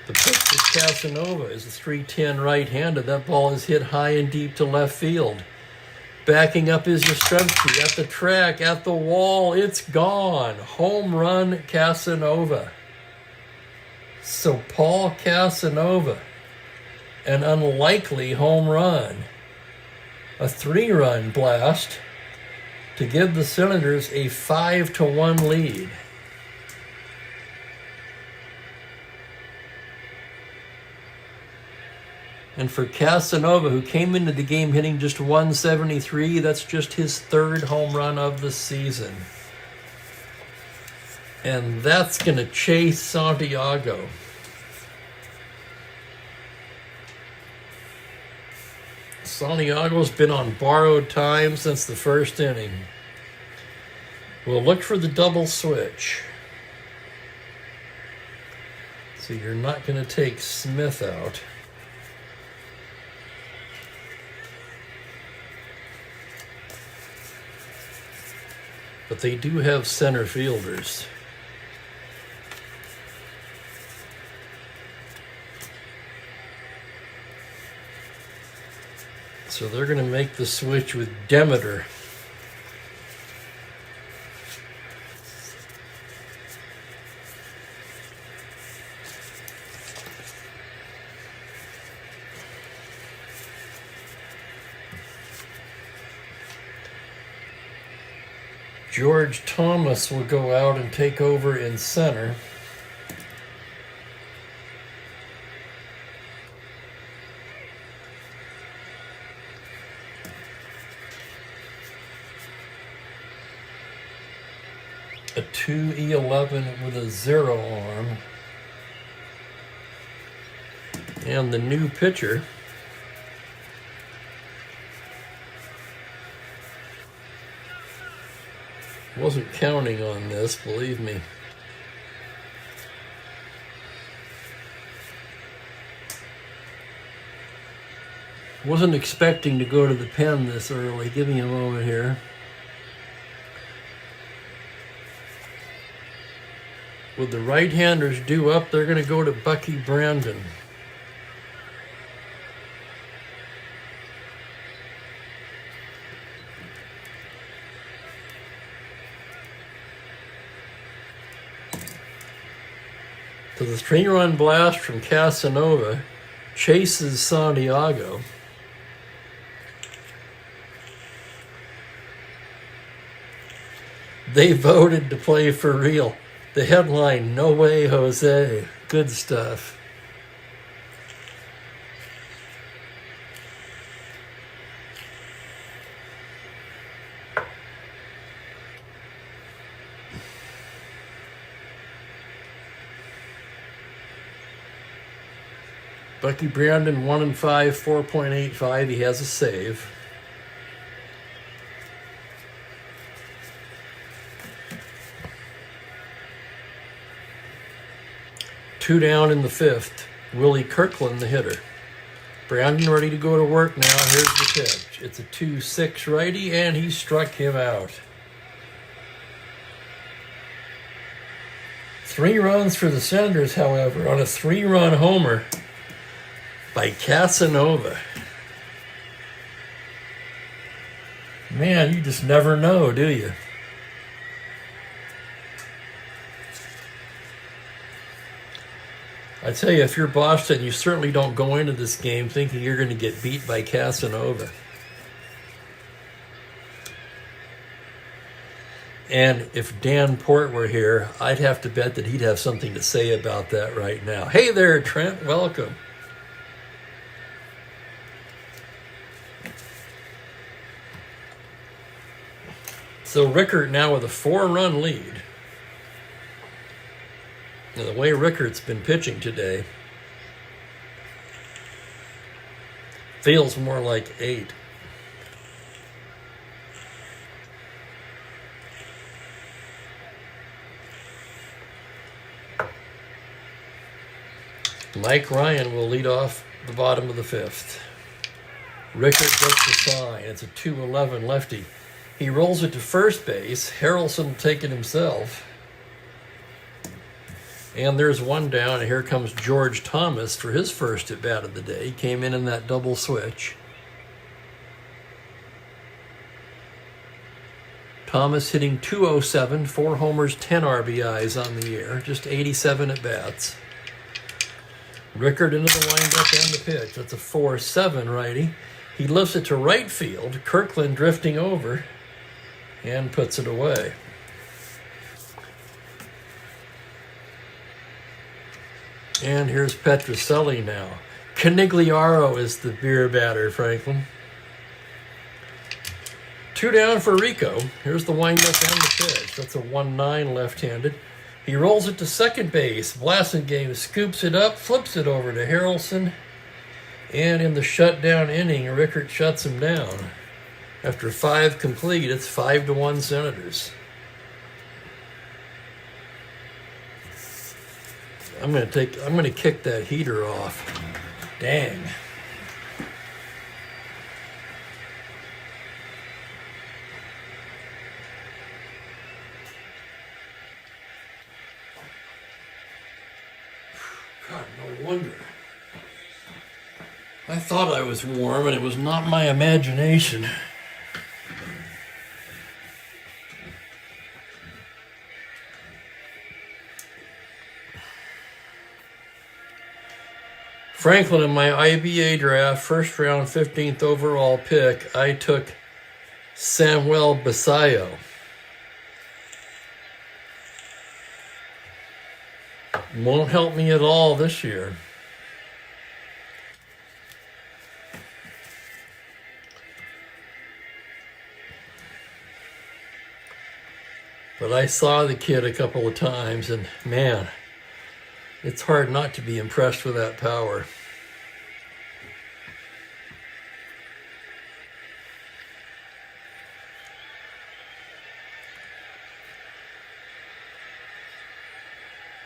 The pitch to Casanova is a 3-10 right-handed. That ball is hit high and deep to left field. Backing up is Yastrzemski at the track, at the wall. It's gone. Home run, Casanova. So Paul Casanova, an unlikely home run. A 3-run blast to give the Senators a 5-1 lead. And for Casanova, who came into the game hitting just 173, that's just his 3rd home run of the season. And that's going to chase Santiago. Santiago's been on borrowed time since the first inning. We'll look for the double switch. So you're not going to take Smith out. But they do have center fielders. So they're going to make the switch with Demeter. George Thomas will go out and take over in center. A 2E11 with a 0 arm. And the new pitcher, wasn't counting on this, believe me. Wasn't expecting to go to the pen this early. Give me a moment here. With the right-handers due up, they're going to go to Bucky Brandon. So the 3-run blast from Casanova chases Santiago. They voted to play for real. The headline, "No way, Jose." Good stuff. Bucky Brandon, 1-5, 4.85. He has a save. Two down in the 5th. Willie Kirkland, the hitter. Brandon ready to go to work now. Here's the pitch. It's a 2-6 righty, and he struck him out. 3 runs for the Senators, however, on a 3-run homer by Casanova. Man, you just never know, do you? I tell you, if you're Boston, you certainly don't go into this game thinking you're going to get beat by Casanova. And if Dan Port were here, I'd have to bet that he'd have something to say about that right now. Hey there, Trent. Welcome. So Rickert now with a 4-run lead. Now, the way Rickert's been pitching today feels more like 8. Mike Ryan will lead off the bottom of the 5th. Rickert gets the sign. It's a 2-11 lefty. He rolls it to first base. Harrelson will take it himself. And there's one down, and here comes George Thomas for his first at-bat of the day. He came in that double switch. Thomas hitting .207, 4 homers, 10 RBIs on the year, just 87 at-bats. Rickert into the windup and the pitch. That's a 4-7 righty. He lifts it to right field. Kirkland drifting over and puts it away. And here's Petrocelli now. Canigliaro is the beer batter, Franklin. 2 down for Rico. Here's the windup and the pitch. That's a 1-9 left-handed. He rolls it to second base. Blasingame scoops it up, flips it over to Harrelson. And in the shutdown inning, Rickert shuts him down. After 5 complete, it's 5-1 Senators. I'm gonna kick that heater off. Dang. God, no wonder. I thought I was warm, and it was not my imagination. Franklin, in my IBA draft, first round, 15th overall pick, I took Samuel Basayo. Won't help me at all this year. But I saw the kid a couple of times, and man, it's hard not to be impressed with that power.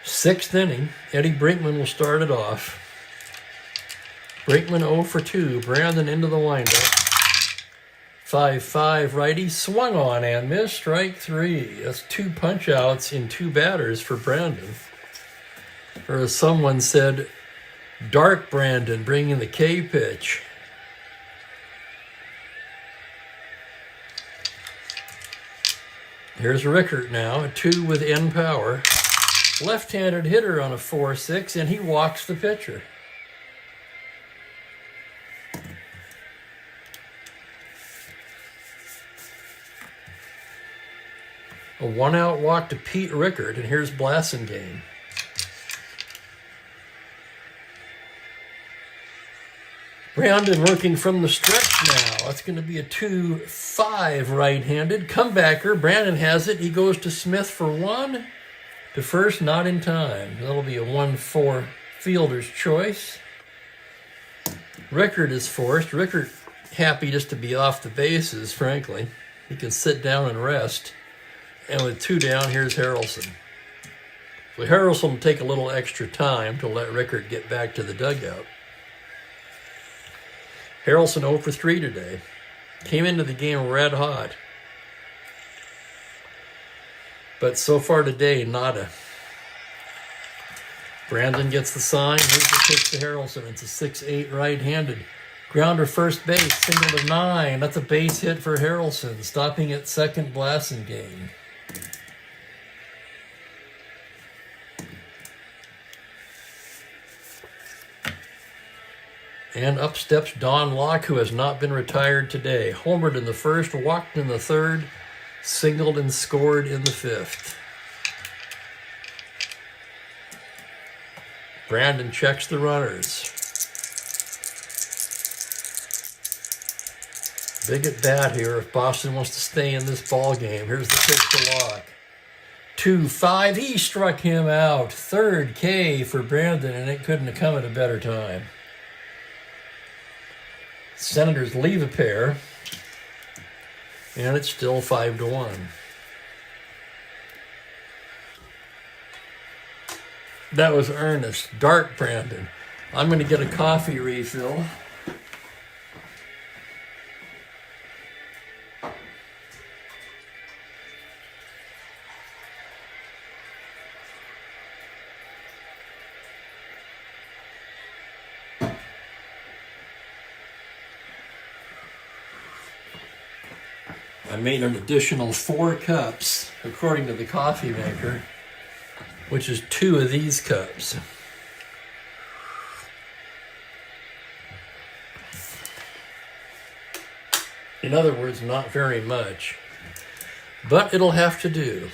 Sixth inning, Eddie Brinkman will start it off. Brinkman 0 for 2. Brandon into the windup. 5-5 righty, swung on and missed, strike 3. That's 2 punch outs in 2 batters for Brandon. Or as someone said, Dark Brandon bringing the K pitch. Here's Rickert now, a 2 with N power. Left-handed hitter on a 4-6, and he walks the pitcher. A 1-out walk to Pete Rickert, and here's Blasingame. Brandon working from the stretch now. That's going to be a 2-5 right-handed. Comebacker, Brandon has it. He goes to Smith for 1. To first, not in time. That'll be a 1-4 fielder's choice. Rickert is forced. Rickert happy just to be off the bases, frankly. He can sit down and rest. And with 2 down, here's Harrelson. So Harrelson will take a little extra time to let Rickert get back to the dugout. Harrelson 0 for 3 today. Came into the game red hot. But so far today, nada. Brandon gets the sign. Here's the pitch to Harrelson. It's a 6-8 right-handed. Grounder first base, single to 9. That's a base hit for Harrelson. Stopping at second, Blasingame. And up steps Don Locke, who has not been retired today. Homered in the first, walked in the third, singled and scored in the 5th. Brandon checks the runners. Big at bat here if Boston wants to stay in this ball game. Here's the pitch to Locke. 2-5, he struck him out. 3rd K for Brandon, and it couldn't have come at a better time. Senators leave a pair, and it's still 5-1. That was Ernest. Dark Brandon. I'm going to get a coffee refill. I made an additional 4 cups, according to the coffee maker, which is 2 of these cups. In other words, not very much, but it'll have to do.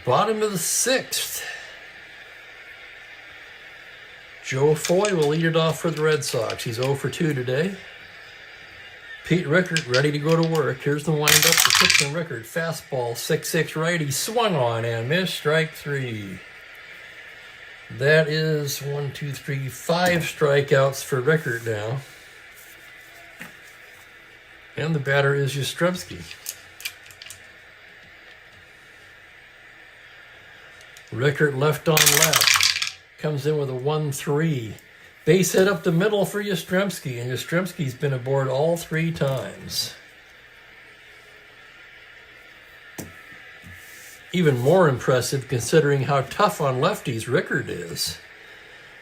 Bottom of the 6th. Joe Foy will lead it off for the Red Sox. He's 0 for 2 today. Pete Rickert ready to go to work. Here's the windup for Clifton Rickert. Fastball, 6-6 righty. Swung on and missed. Strike 3. That is 1, 2, 3, 5 strikeouts for Rickert now. And the batter is Yastrzemski. Rickert left on left. Comes in with a 1-3. Base hit up the middle for Yastrzemski, and Yastrzemski's been aboard all 3 times. Even more impressive considering how tough on lefties Rickert is.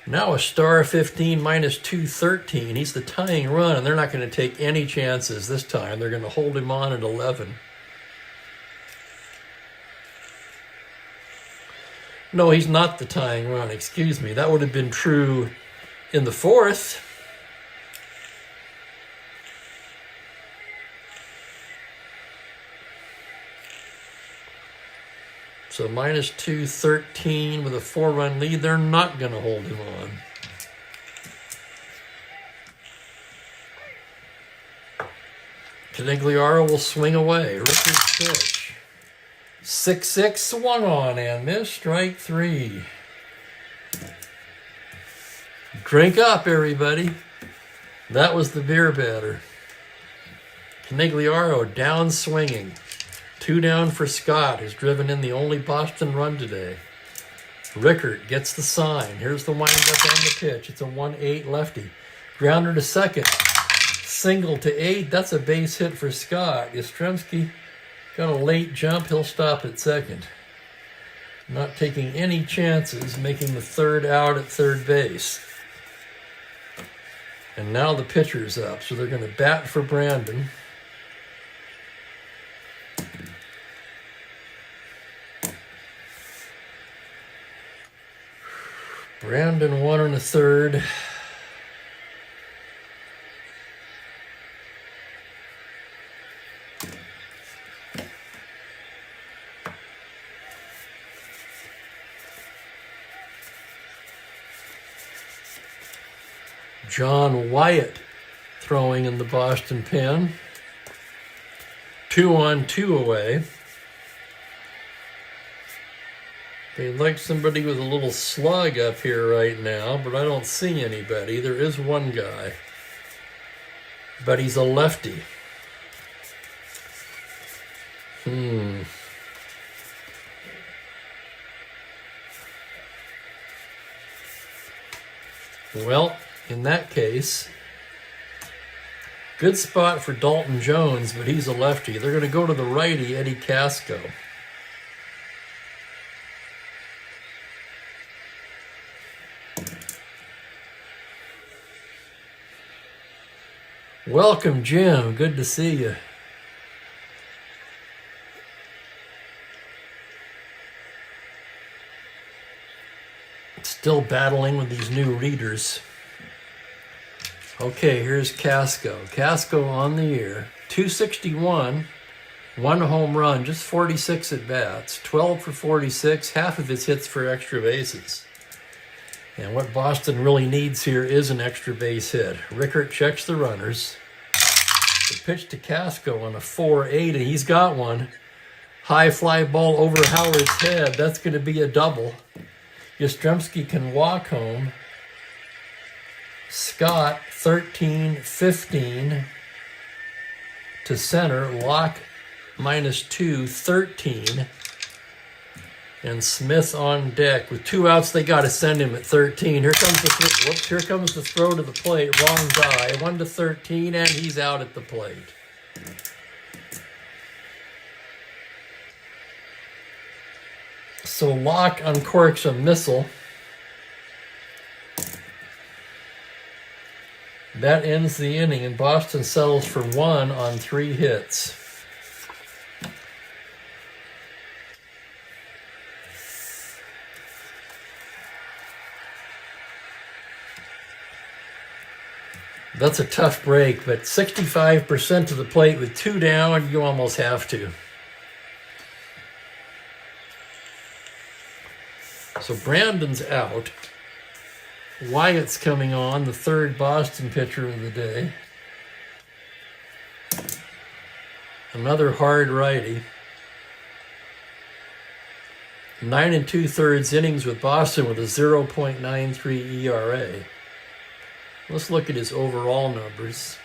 Now a star 15 minus 213. He's the tying run, and they're not going to take any chances this time. They're going to hold him on at 11. No, he's not the tying run. Excuse me. That would have been true in the 4th. So minus 213 with a 4-run lead. They're not going to hold him on. Canigliaro will swing away. Rickert's pitch. 6-6 swung on and missed. Strike 3. Drink up, everybody. That was the beer batter. Canigliaro down swinging. 2 down for Scott, who's driven in the only Boston run today. Rickert gets the sign. Here's the windup on the pitch. It's a 1-8 lefty. Grounder to second. Single to 8. That's a base hit for Scott. Yastrzemski got a late jump. He'll stop at second. Not taking any chances, making the 3rd out at third base. And now the pitcher's up, so they're going to bat for Brandon. Brandon 1 1/3. John Wyatt throwing in the Boston pen. 2-2 away. They'd like somebody with a little slug up here right now, but I don't see anybody. There is one guy, but he's a lefty. Well, in that case, good spot for Dalton Jones, but he's a lefty. They're going to go to the righty, Eddie Casco. Welcome, Jim. Good to see you. Still battling with these new readers. Okay, here's Casco. Casco on the year. 261, 1 home run, just 46 at-bats, 12 for 46, half of his hits for extra bases. And what Boston really needs here is an extra base hit. Rickert checks the runners. The pitch to Casco on a 4-8, and he's got one. High fly ball over Howard's head. That's going to be a double. Yastrzemski can walk home. Scott, 13-15 to center. Locke, -2, 13. And Smith on deck. With 2 outs, they got to send him at 13. Here comes the throw to the plate. Wrong guy. 1-13, and he's out at the plate. So Locke uncorks a missile. That ends the inning, and Boston settles for 1 on 3 hits. That's a tough break, but 65% to the plate with 2 down, you almost have to. So Brandon's out. Wyatt's coming on, the 3rd Boston pitcher of the day. Another hard righty. 9 2/3 innings with Boston with a 0.93 ERA. Let's look at his overall numbers.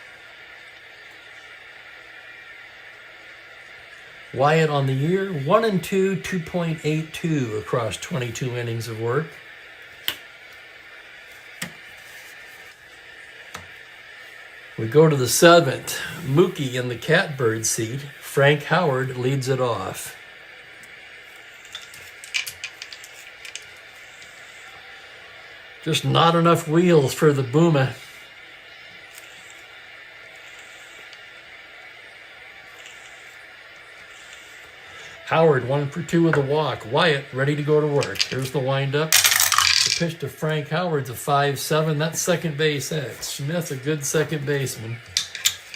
Wyatt on the year, 1 2, 2.82 across 22 innings of work. We go to the 7th. Mookie in the catbird seat. Frank Howard leads it off. Just not enough wheels for the Boomer. Howard 1 for 2 with a walk. Wyatt ready to go to work. Here's the windup. The pitch to Frank Howard's a 5-7. That's second base X. Smith, a good second baseman.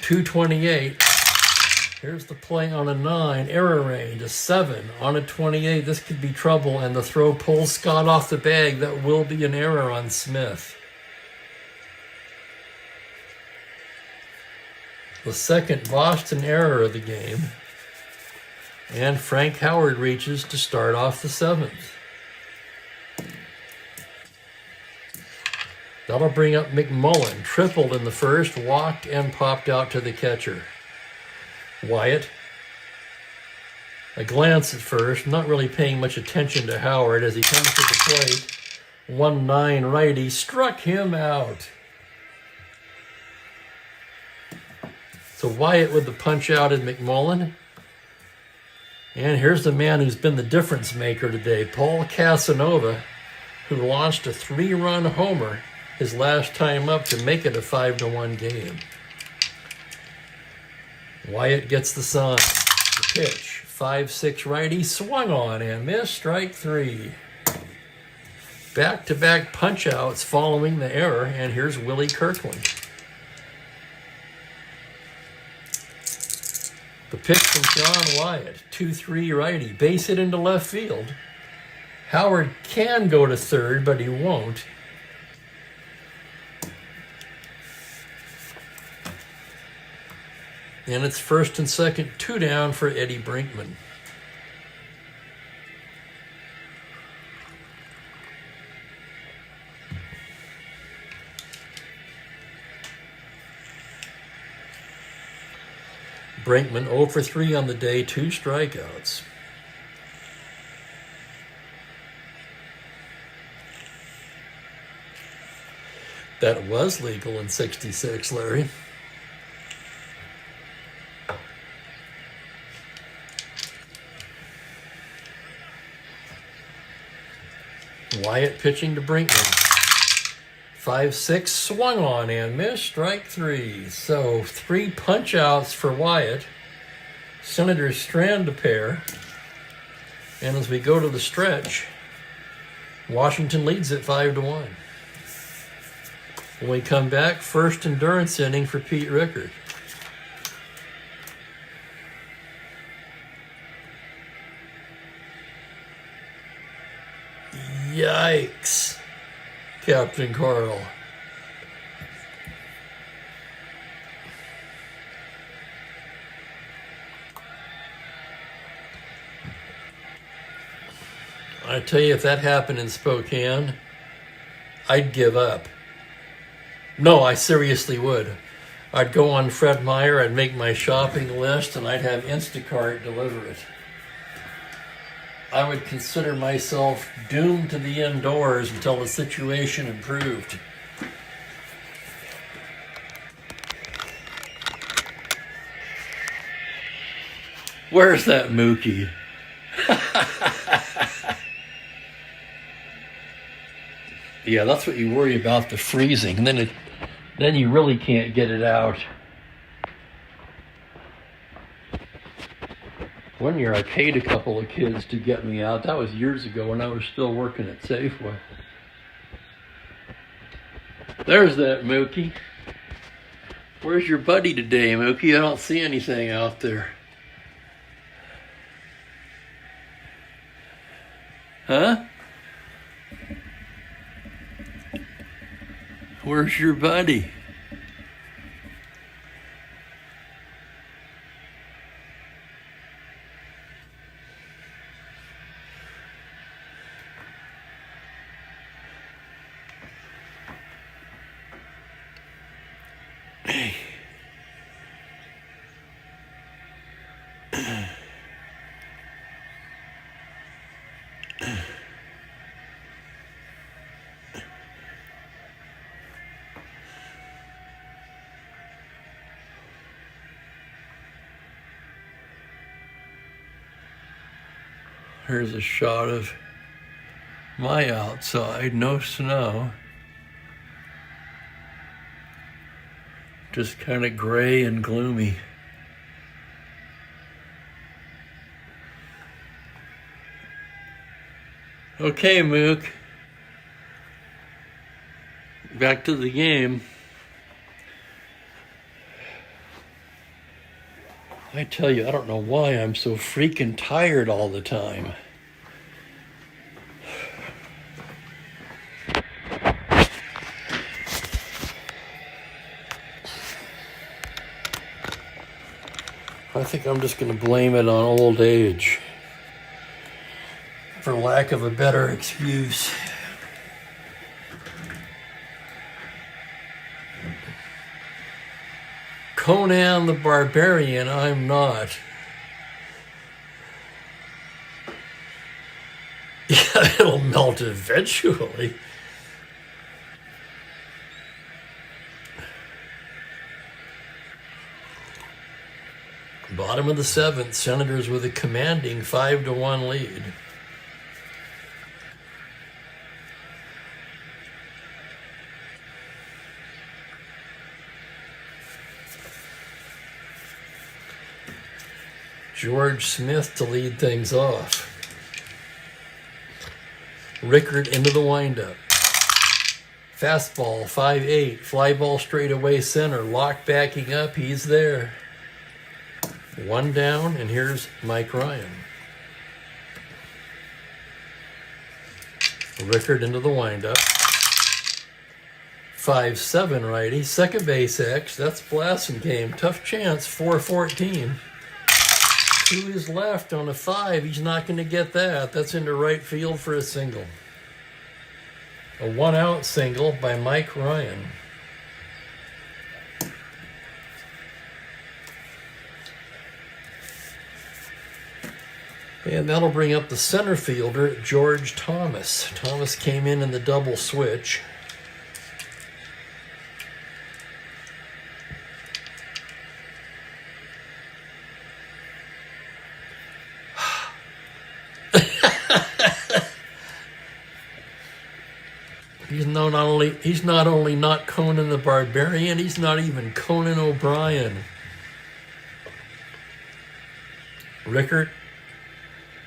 228. Here's the play on a 9. Error range, a 7. On a 28, this could be trouble, and the throw pulls Scott off the bag. That will be an error on Smith. The second Boston error of the game. And Frank Howard reaches to start off the 7th. That'll bring up McMullen. Tripled in the first, walked and popped out to the catcher. Wyatt. A glance at first, not really paying much attention to Howard as he comes to the plate. 1-9 righty, struck him out. So Wyatt with the punch out at McMullen. And here's the man who's been the difference maker today, Paul Casanova, who launched a 3-run homer his last time up to make it a 5-1 game. Wyatt gets the sign. The pitch, 5-6 righty, swung on and missed, strike 3. Back-to-back punch-outs following the error, and here's Willie Kirkland. The pitch from John Wyatt, 2-3 righty, base hit into left field. Howard can go to third, but he won't. And it's first and second, 2 down for Eddie Brinkman. Brinkman 0 for 3 on the day, 2 strikeouts. That was legal in '66, Larry. Wyatt pitching to Brinkman. 5-6, swung on and missed, strike 3. So 3 punch outs for Wyatt. Senators strand a pair. And as we go to the stretch, Washington leads it 5-1. When we come back, first endurance inning for Pete Rickard. Yikes, Captain Carl. I tell you, if that happened in Spokane, I'd give up. No, I seriously would. I'd go on Fred Meyer, I'd make my shopping list, and I'd have Instacart deliver it. I would consider myself doomed to the indoors until the situation improved. Where's that Mookie? Yeah, that's what you worry about, the freezing. And then you really can't get it out. One year I paid a couple of kids to get me out. That was years ago when I was still working at Safeway. There's that Mookie. Where's your buddy today, Mookie? I don't see anything out there. Huh? Where's your buddy? Here's a shot of my outside, no snow. Just kind of gray and gloomy. Okay, Mook. Back to the game. I tell you, I don't know why I'm so freaking tired all the time. I think I'm just going to blame it on old age, for lack of a better excuse. Conan the Barbarian, I'm not. Yeah, it'll melt eventually. Bottom of the seventh, Senators with a commanding 5-1 lead. George Smith to lead things off. Rickard into the windup. Fastball, 5-8. Fly ball straight away center. Lock backing up. He's there. One down, and here's Mike Ryan. Rickard into the windup. 5-7 righty. Second base X. That's Blasson game. Tough chance. 4-14. To his left on a 5. He's not going to get that. That's into right field for a single. A 1-out single by Mike Ryan. And that'll bring up the center fielder, George Thomas. Thomas came in the double switch. He's not only not Conan the Barbarian, he's not even Conan O'Brien. Rickard,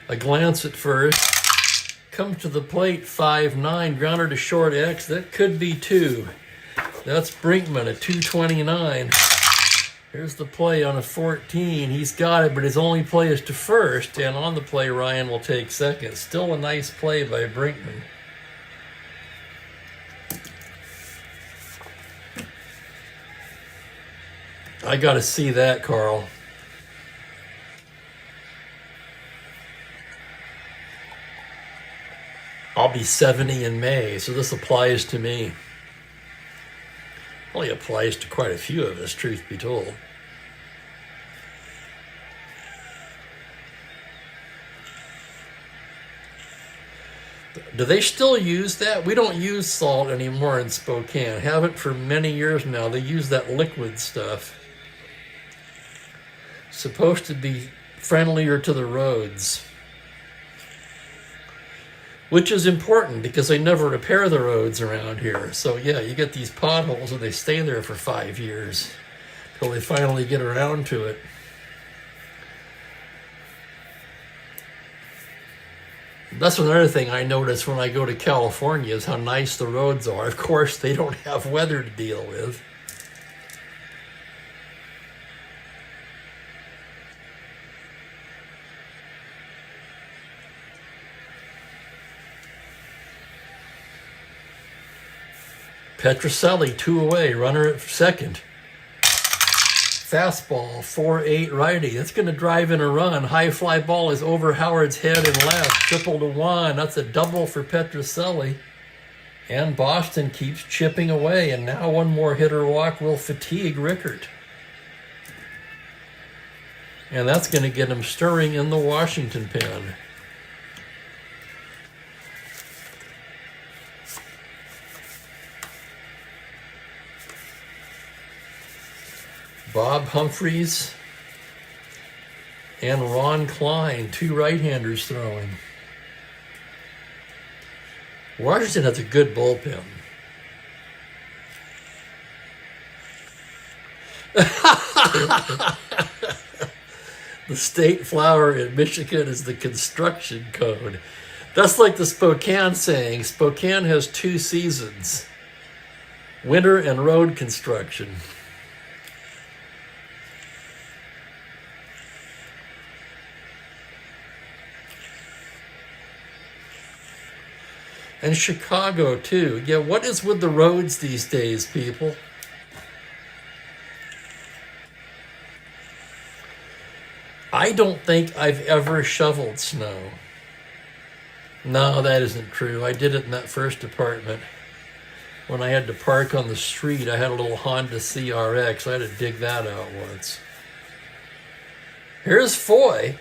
a glance at first, comes to the plate, 5-9, grounder to short X. That could be 2. That's Brinkman at 229. Here's the play on a 14. He's got it, but his only play is to first, and on the play, Ryan will take second. Still a nice play by Brinkman. I got to see that, Carl. I'll be 70 in May, so this applies to me. Only applies to quite a few of us, truth be told. Do they still use that? We don't use salt anymore in Spokane. Haven't for many years now. They use that liquid stuff. Supposed to be friendlier to the roads. Which is important because they never repair the roads around here. So yeah, you get these potholes and they stay there for 5 years till they finally get around to it. That's another thing I notice when I go to California is how nice the roads are. Of course, they don't have weather to deal with. Petrocelli, 2 away, runner at second. Fastball, 4-8 righty. That's going to drive in a run. High fly ball is over Howard's head and left. 3-1. That's a double for Petrocelli. And Boston keeps chipping away. And now one more hitter walk will fatigue Rickard. And that's going to get him stirring in the Washington pen. Bob Humphreys and Ron Klein, 2 right-handers throwing. Washington has a good bullpen. The state flower in Michigan is the construction code. That's like the Spokane saying. Spokane has 2 seasons: winter and road construction. And Chicago, too. Yeah, what is with the roads these days, people? I don't think I've ever shoveled snow. No, that isn't true. I did it in that first apartment. When I had to park on the street, I had a little Honda CRX. I had to dig that out once. Here's Foy.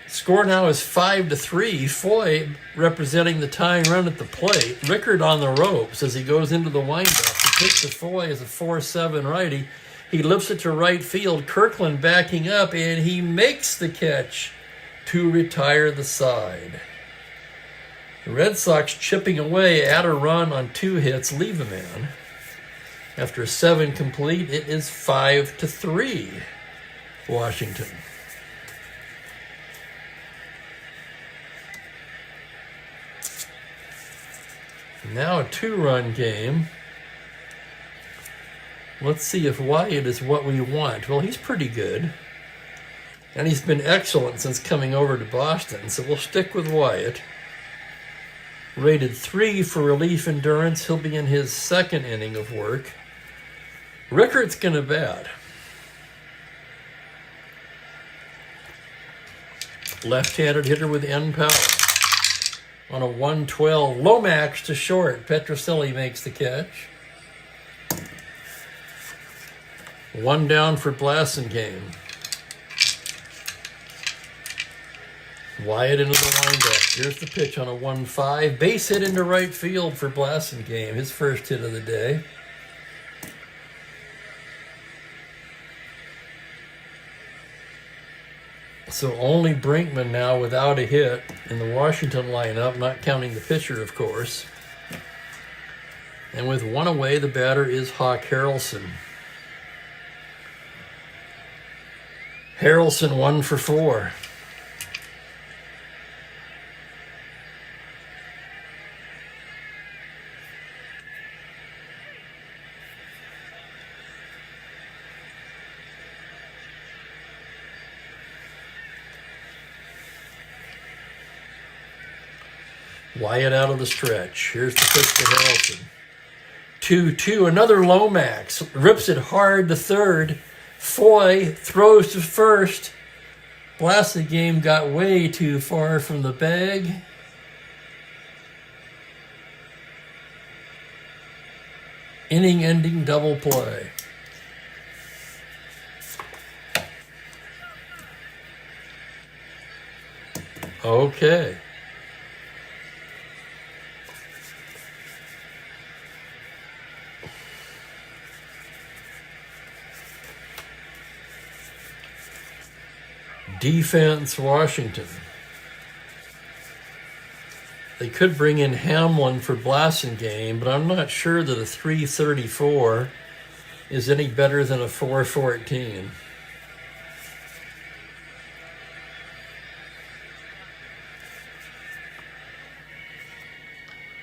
Score now is 5-3. Foy representing the tying run at the plate. Rickard on the ropes as he goes into the windup. The pitch to Foy is a 4-7 righty. He lifts it to right field. Kirkland backing up, and he makes the catch to retire the side. The Red Sox chipping away at a run on 2 hits, leave a man. After 7 complete, it is 5-3, Washington. Now a 2-run game. Let's see if Wyatt is what we want. Well, he's pretty good. And he's been excellent since coming over to Boston, so we'll stick with Wyatt. Rated 3 for relief endurance. He'll be in his 2nd inning of work. Rickard's going to bat. Left-handed hitter with end power. On a 1-12, Lomax to short. Petrocelli makes the catch. 1 down for Blasingame. Wyatt into the windup. Here's the pitch on a 1-5. Base hit into right field for Blasingame. His first hit of the day. So only Brinkman now without a hit in the Washington lineup, not counting the pitcher, of course. And with 1 away, the batter is Hawk Harrelson. Harrelson 1 for 4. Wyatt out of the stretch. Here's the pitch to Harrelson. 2-2. Another Lomax. Rips it hard to third. Foy throws to first. Blasingame got way too far from the bag. Inning-ending double play. Okay. Defense, Washington. They could bring in Hamlin for Blasingame, but I'm not sure that a 334 is any better than a 414.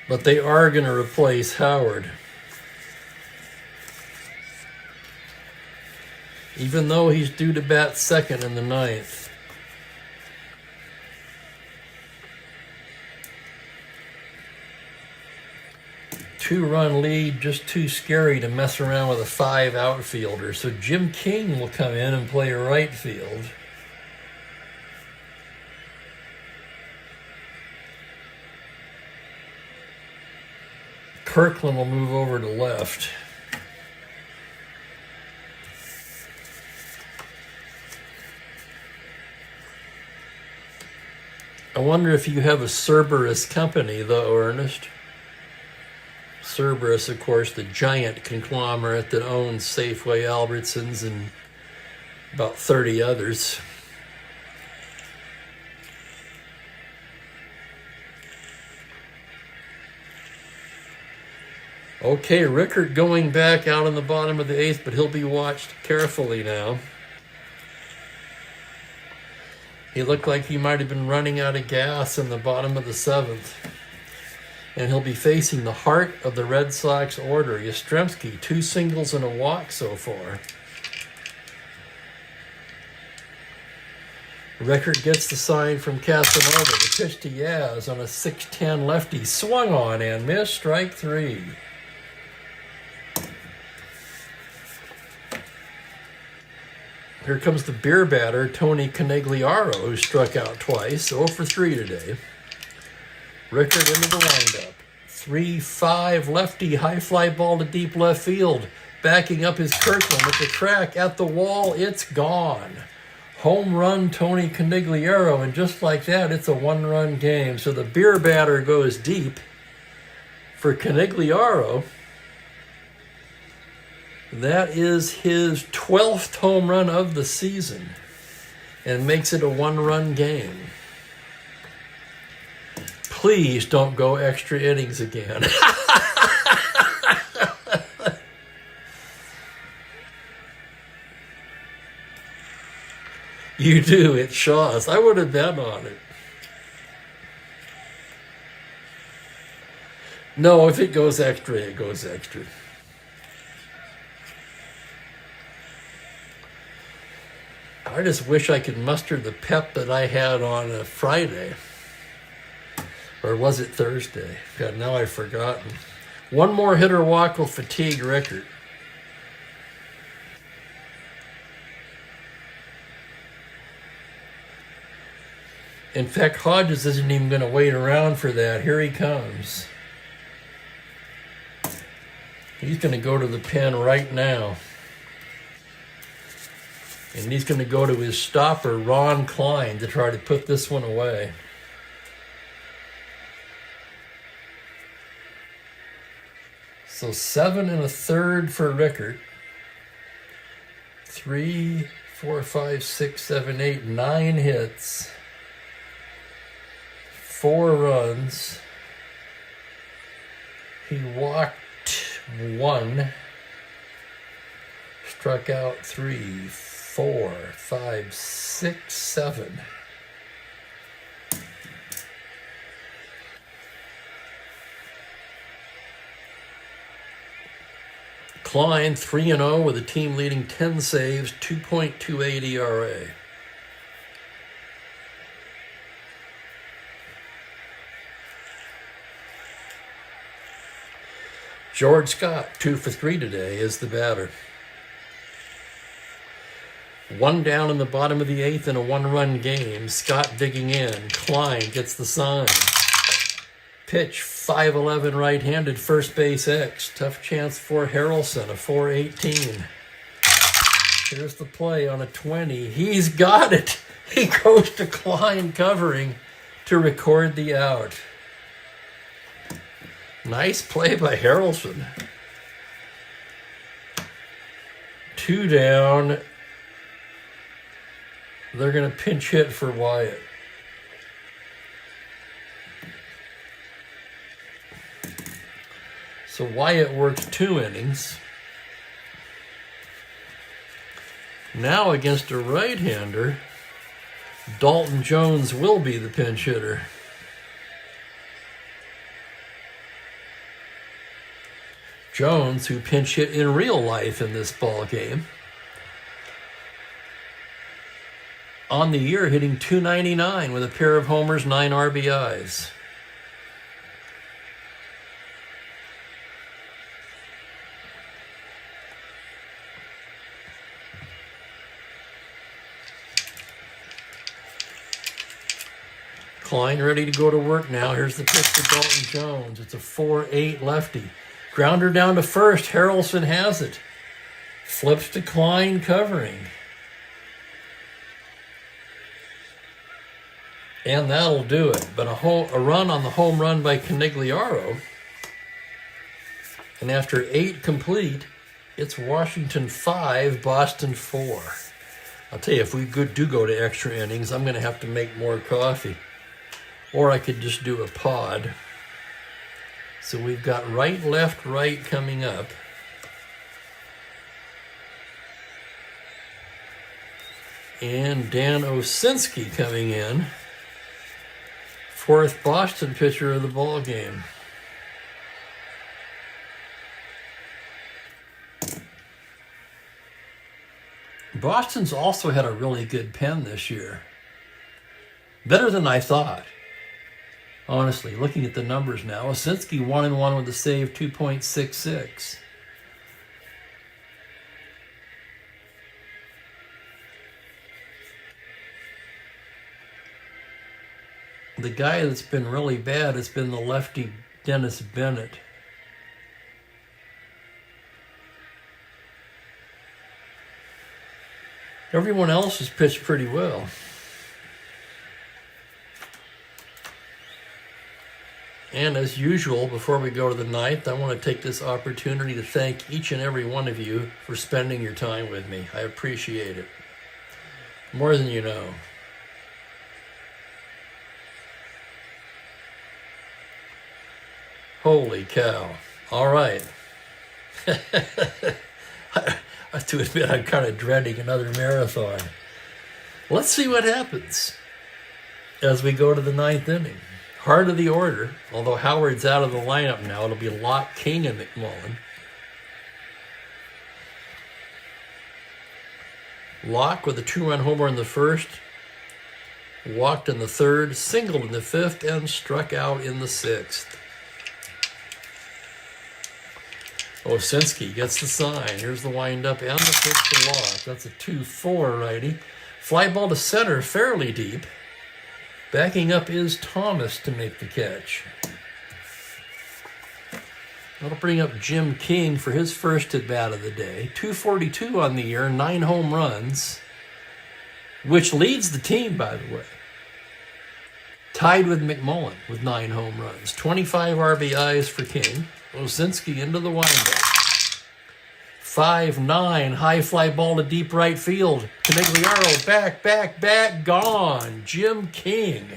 But they are going to replace Howard. Even though he's due to bat 2nd in the 9th. Two-run lead, just too scary to mess around with a 5 outfielder. So Jim King will come in and play right field. Kirkland will move over to left. I wonder if you have a Cerberus company, though, Ernest. Cerberus, of course, the giant conglomerate that owns Safeway, Albertsons, and about 30 others. Okay, Rickard going back out in the bottom of the 8th, but he'll be watched carefully now. He looked like he might have been running out of gas in the bottom of the 7th. And he'll be facing the heart of the Red Sox order. Yastrzemski, 2 singles and a walk so far. Rickard gets the sign from Casanova. The pitch to Yaz on a 6-10 lefty. Swung on and missed. Strike 3. Here comes the beer batter, Tony Conigliaro, who struck out twice. 0 for 3 today. Rickard into the windup. 3-5 lefty, high fly ball to deep left field. Backing up his Kirkland at the track, at the wall, it's gone. Home run, Tony Conigliaro, and just like that, it's a 1-run game. So the beer batter goes deep for Conigliaro. That is his 12th home run of the season and makes it a 1-run game. Please don't go extra innings again. You do, it's Shaw's. I would have bet on it. No, if it goes extra, it goes extra. I just wish I could muster the pep that I had on a Friday. Or was it Thursday? God, now I've forgotten. One more hitter walk will fatigue Rickard. In fact, Hodges isn't even going to wait around for that. Here he comes. He's going to go to the pen right now. And he's going to go to his stopper, Ron Klein, to try to put this one away. So 7 1/3 for Rickard. 3, 4, 5, 6, 7, 8, 9 hits. 4 runs. He walked 1. Struck out 3, 4, 5, 6, 7. Klein 3-0 with a team leading 10 saves, 2.28 ERA. George Scott, 2 for 3 today, is the batter. 1 down in the bottom of the 8th in a 1-run game. Scott digging in. Klein gets the sign. Pitch, 5'11", right-handed, first base X. Tough chance for Harrelson, a 4.18. Here's the play on a 20. He's got it. He goes to Klein covering to record the out. Nice play by Harrelson. 2 down. They're going to pinch hit for Wyatt. So Wyatt works 2 innings. Now against a right-hander, Dalton Jones will be the pinch hitter. Jones, who pinch hit in real life in this ball game, on the year hitting .299 with a pair of homers, 9 RBIs. Klein ready to go to work now. Here's the pitch to Dalton Jones. It's a 4-8 lefty. Grounder down to first. Harrelson has it. Flips to Klein covering. And that'll do it. But a run on the home run by Conigliaro. And after 8 complete, it's Washington 5, Boston 4. I'll tell you, if we do go to extra innings, I'm going to have to make more coffee. Or I could just do a pod. So we've got right, left, right coming up. And Dan Osinski coming in. Fourth Boston pitcher of the ball game. Boston's also had a really good pen this year. Better than I thought. Honestly, looking at the numbers now, Osinski 1-1 with a save 2.66. The guy that's been really bad has been the lefty Dennis Bennett. Everyone else has pitched pretty well. And as usual, before we go to the ninth, I want to take this opportunity to thank each and every one of you for spending your time with me. I appreciate it. More than you know. Holy cow. All right. I have to admit, I'm kind of dreading another marathon. Let's see what happens as we go to the ninth inning. Heart of the order, although Howard's out of the lineup now, it'll be Locke, King, and McMullen. Locke with a 2-run homer in the first, walked in the third, singled in the fifth, and struck out in the sixth. Osinski gets the sign. Here's the windup and the pitch to Locke. That's a 2-4 righty. Fly ball to center, fairly deep. Backing up is Thomas to make the catch. That'll bring up Jim King for his first at-bat of the day. 242 on the year, 9 home runs, which leads the team, by the way. Tied with McMullen with 9 home runs. 25 RBIs for King. Osinski into the windup. 5-9, high fly ball to deep right field. Canigliaro, back, gone. Jim King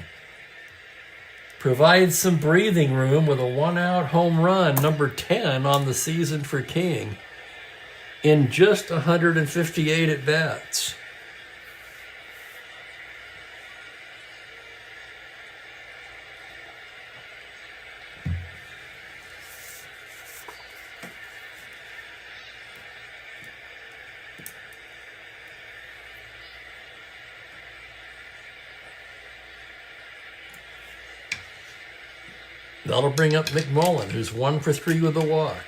provides some breathing room with a 1-out home run, number 10 on the season for King, in just 158 at-bats. That'll bring up McMullen, who's 1 for 3 with a walk.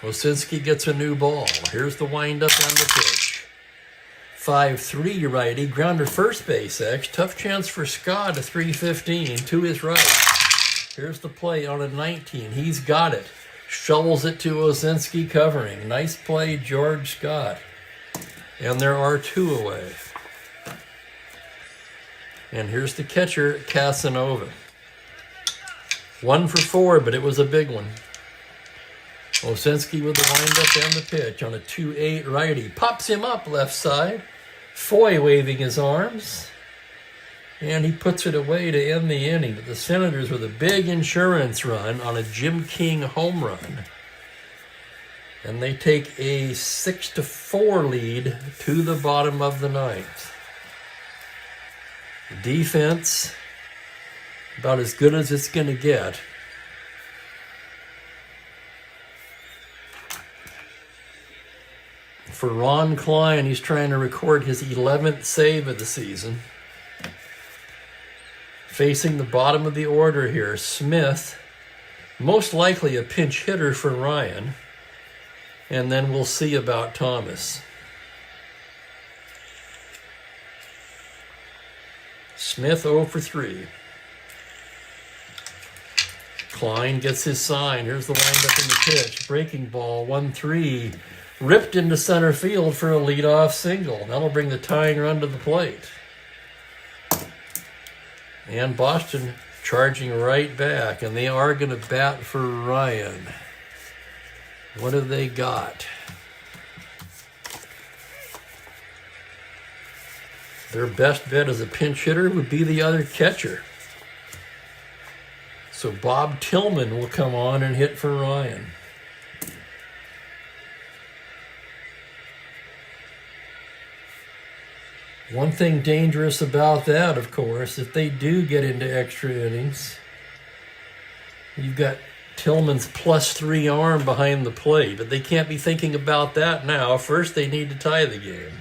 Osinski gets a new ball. Here's the windup and the pitch. 5-3 righty, grounder first base X. Tough chance for Scott, a 3-15 to his right. Here's the play on a 19. He's got it. Shovels it to Osinski covering. Nice play, George Scott. And there are 2 away. And here's the catcher, Casanova. 1 for 4, but it was a big one. Osinski with the windup and the pitch on a 2-8 righty. Pops him up left side. Foy waving his arms. And he puts it away to end the inning. But the Senators with a big insurance run on a Jim King home run. And they take a 6-4 lead to the bottom of the ninth. Defense about as good as it's going to get. For Ron Klein, he's trying to record his 11th save of the season. Facing the bottom of the order here, Smith, most likely a pinch hitter for Ryan. And then we'll see about Thomas. Smith 0 for 3. Klein gets his sign. Here's the windup in the pitch. Breaking ball, 1-3. Ripped into center field for a leadoff single. That'll bring the tying run to the plate. And Boston charging right back. And they are going to bat for Ryan. What have they got? Their best bet as a pinch hitter would be the other catcher. So Bob Tillman will come on and hit for Ryan. One thing dangerous about that, of course, if they do get into extra innings, you've got Tillman's +3 arm behind the plate, but they can't be thinking about that now. First, they need to tie the game.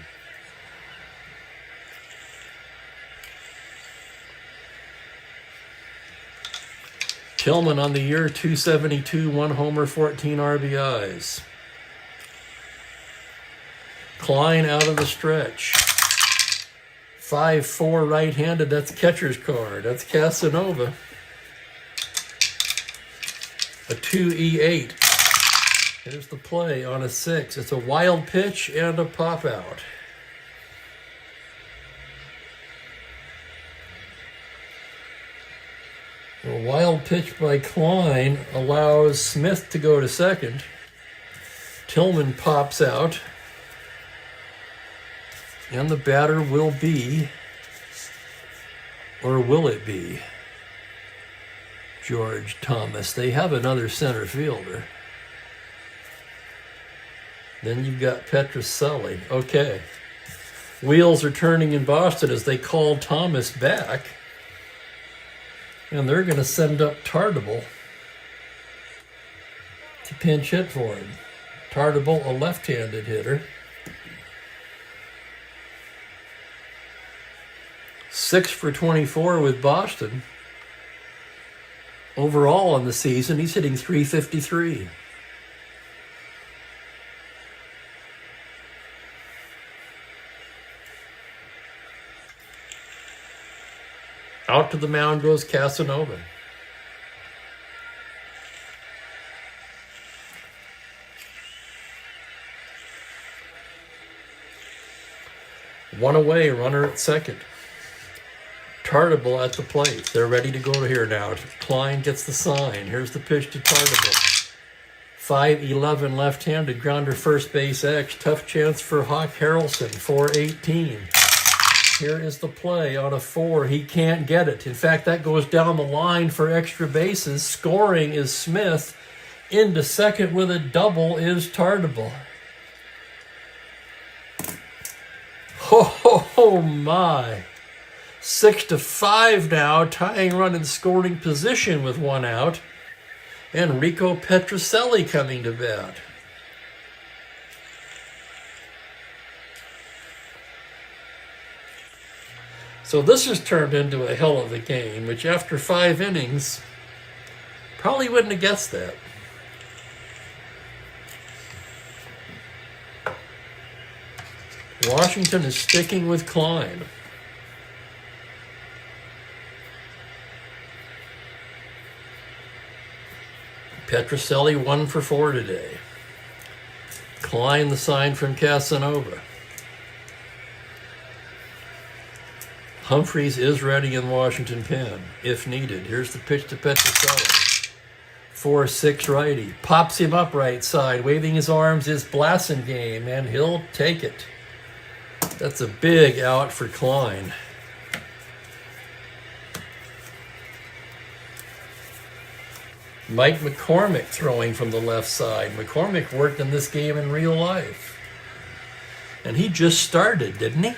Tillman on the year, 272, 1 homer, 14 RBIs. Klein out of the stretch. 5-4 right-handed, that's catcher's card. That's Casanova. A 2-E8. Here's the play on a 6. It's a wild pitch and a pop out. A wild pitch by Klein allows Smith to go to second. Tillman pops out. And the batter will be, or will it be, George Thomas. They have another center fielder. Then you've got Petrocelli. Okay. Wheels are turning in Boston as they call Thomas back. And they're going to send up Tartable to pinch hit for him. Tartable, a left-handed hitter. 6 for 24 with Boston. Overall on the season, he's hitting .353. Out to the mound goes Casanova. One away, runner at second. Tartable at the plate. They're ready to go here now. Klein gets the sign. Here's the pitch to Tartable. 5-11 left-handed, grounder first base X. Tough chance for Hawk Harrelson, 4-18. Here is the play on a 4. He can't get it. In fact, that goes down the line for extra bases. Scoring is Smith. Into second with a double is Tartable. Oh my. 6-5 now, tying run in scoring position with 1 out. Enrico Petrocelli coming to bat. So this has turned into a hell of a game, which after 5 innings, probably wouldn't have guessed that. Washington is sticking with Klein. Petrocelli 1 for 4 today. Klein the sign from Casanova. Humphreys is ready in Washington pen, if needed. Here's the pitch to Petrocelli. 4-6 righty. Pops him up right side. Waving his arms is Blasingame, and he'll take it. That's a big out for Klein. Mike McCormick throwing from the left side. McCormick worked in this game in real life. And he just started, didn't he?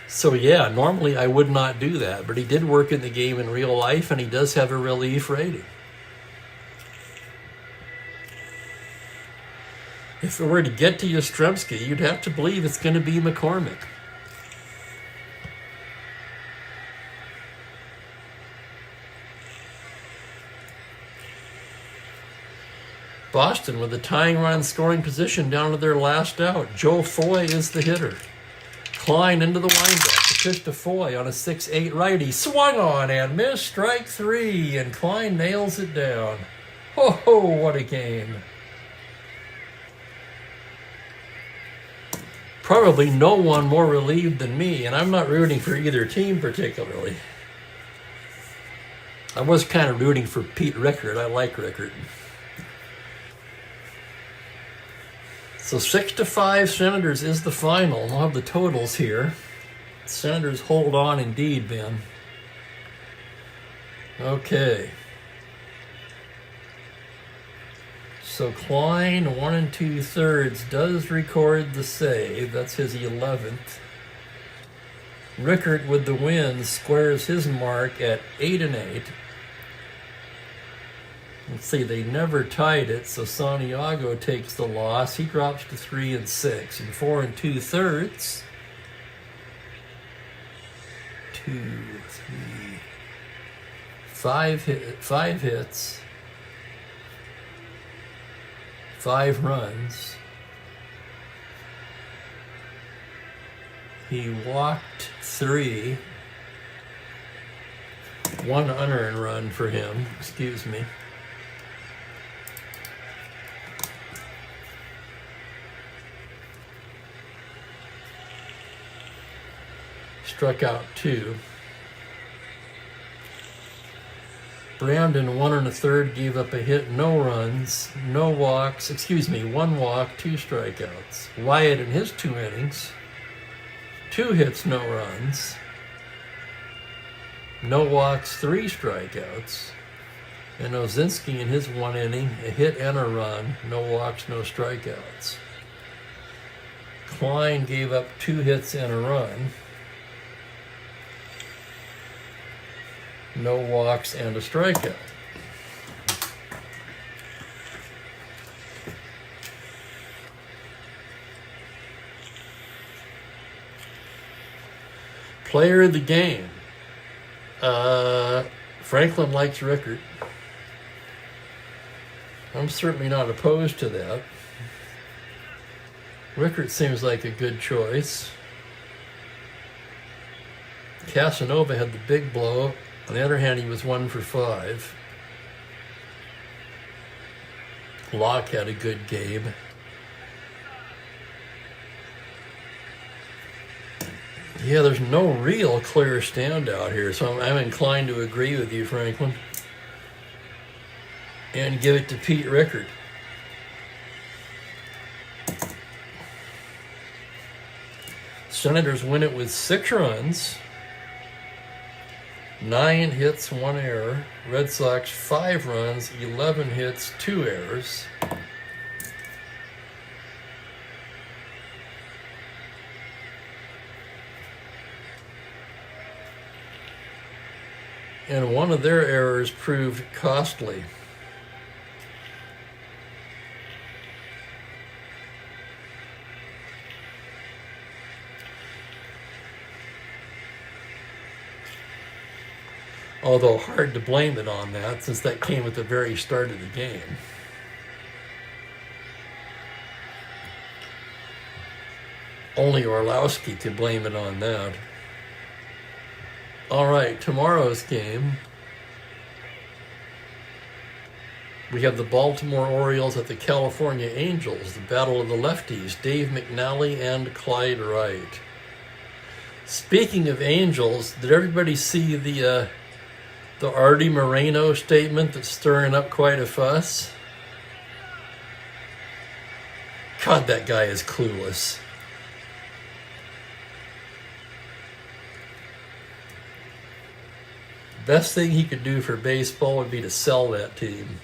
So yeah, normally I would not do that, but he did work in the game in real life, and he does have a relief rating. If it were to get to Yastrzemski, you'd have to believe it's going to be McCormick. Boston with a tying run scoring position down to their last out. Joe Foy is the hitter. Klein into the windup. The pitch to Foy on a 6-8 righty. Swung on and missed. Strike 3. And Klein nails it down. Oh, what a game. Probably no one more relieved than me, and I'm not rooting for either team particularly. I was kind of rooting for Pete Rickard. I like Rickard. So 6-5 Senators is the final. I'll have the totals here. Senators hold on indeed, Ben. Okay. So Klein, 1 2/3, does record the save. That's his 11th. Rickert with the win squares his mark at 8 8. Let's see, they never tied it, so Santiago takes the loss. He drops to 3 6. And 4 2/3. 2, 3, 5 hits, 5 runs. He walked 3. 1 unearned run for him, excuse me. Struck out 2. Brandon, 1 1/3, gave up a hit, no runs, no walks, 1 walk, 2 strikeouts. Wyatt in his 2 innings, 2 hits, no runs, no walks, 3 strikeouts. And Ozinski in his 1 inning, a hit and a run, no walks, no strikeouts. Klein gave up 2 hits and a run, no walks, and a strikeout. Player of the game. Franklin likes Rickert. I'm certainly not opposed to that. Rickert seems like a good choice. Casanova had the big blow. On the other hand, he was 1 for 5. Locke had a good game. Yeah, there's no real clear standout here, so I'm inclined to agree with you, Franklin, and give it to Pete Rickert. Senators win it with 6 runs. 9 hits, 1 error. Red Sox, 5 runs, 11 hits, 2 errors. And one of their errors proved costly. Although hard to blame it on that, since that came at the very start of the game. Only Orlowski could blame it on that. All right, tomorrow's game, we have the Baltimore Orioles at the California Angels, the battle of the lefties, Dave McNally and Clyde Wright. Speaking of Angels, did everybody see the Artie Moreno statement that's stirring up quite a fuss? God, that guy is clueless. Best thing he could do for baseball would be to sell that team.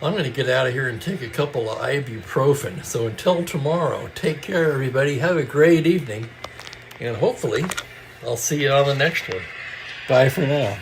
I'm going to get out of here and take a couple of ibuprofen. So until tomorrow, take care, everybody. Have a great evening. And hopefully, I'll see you on the next one. Bye for now.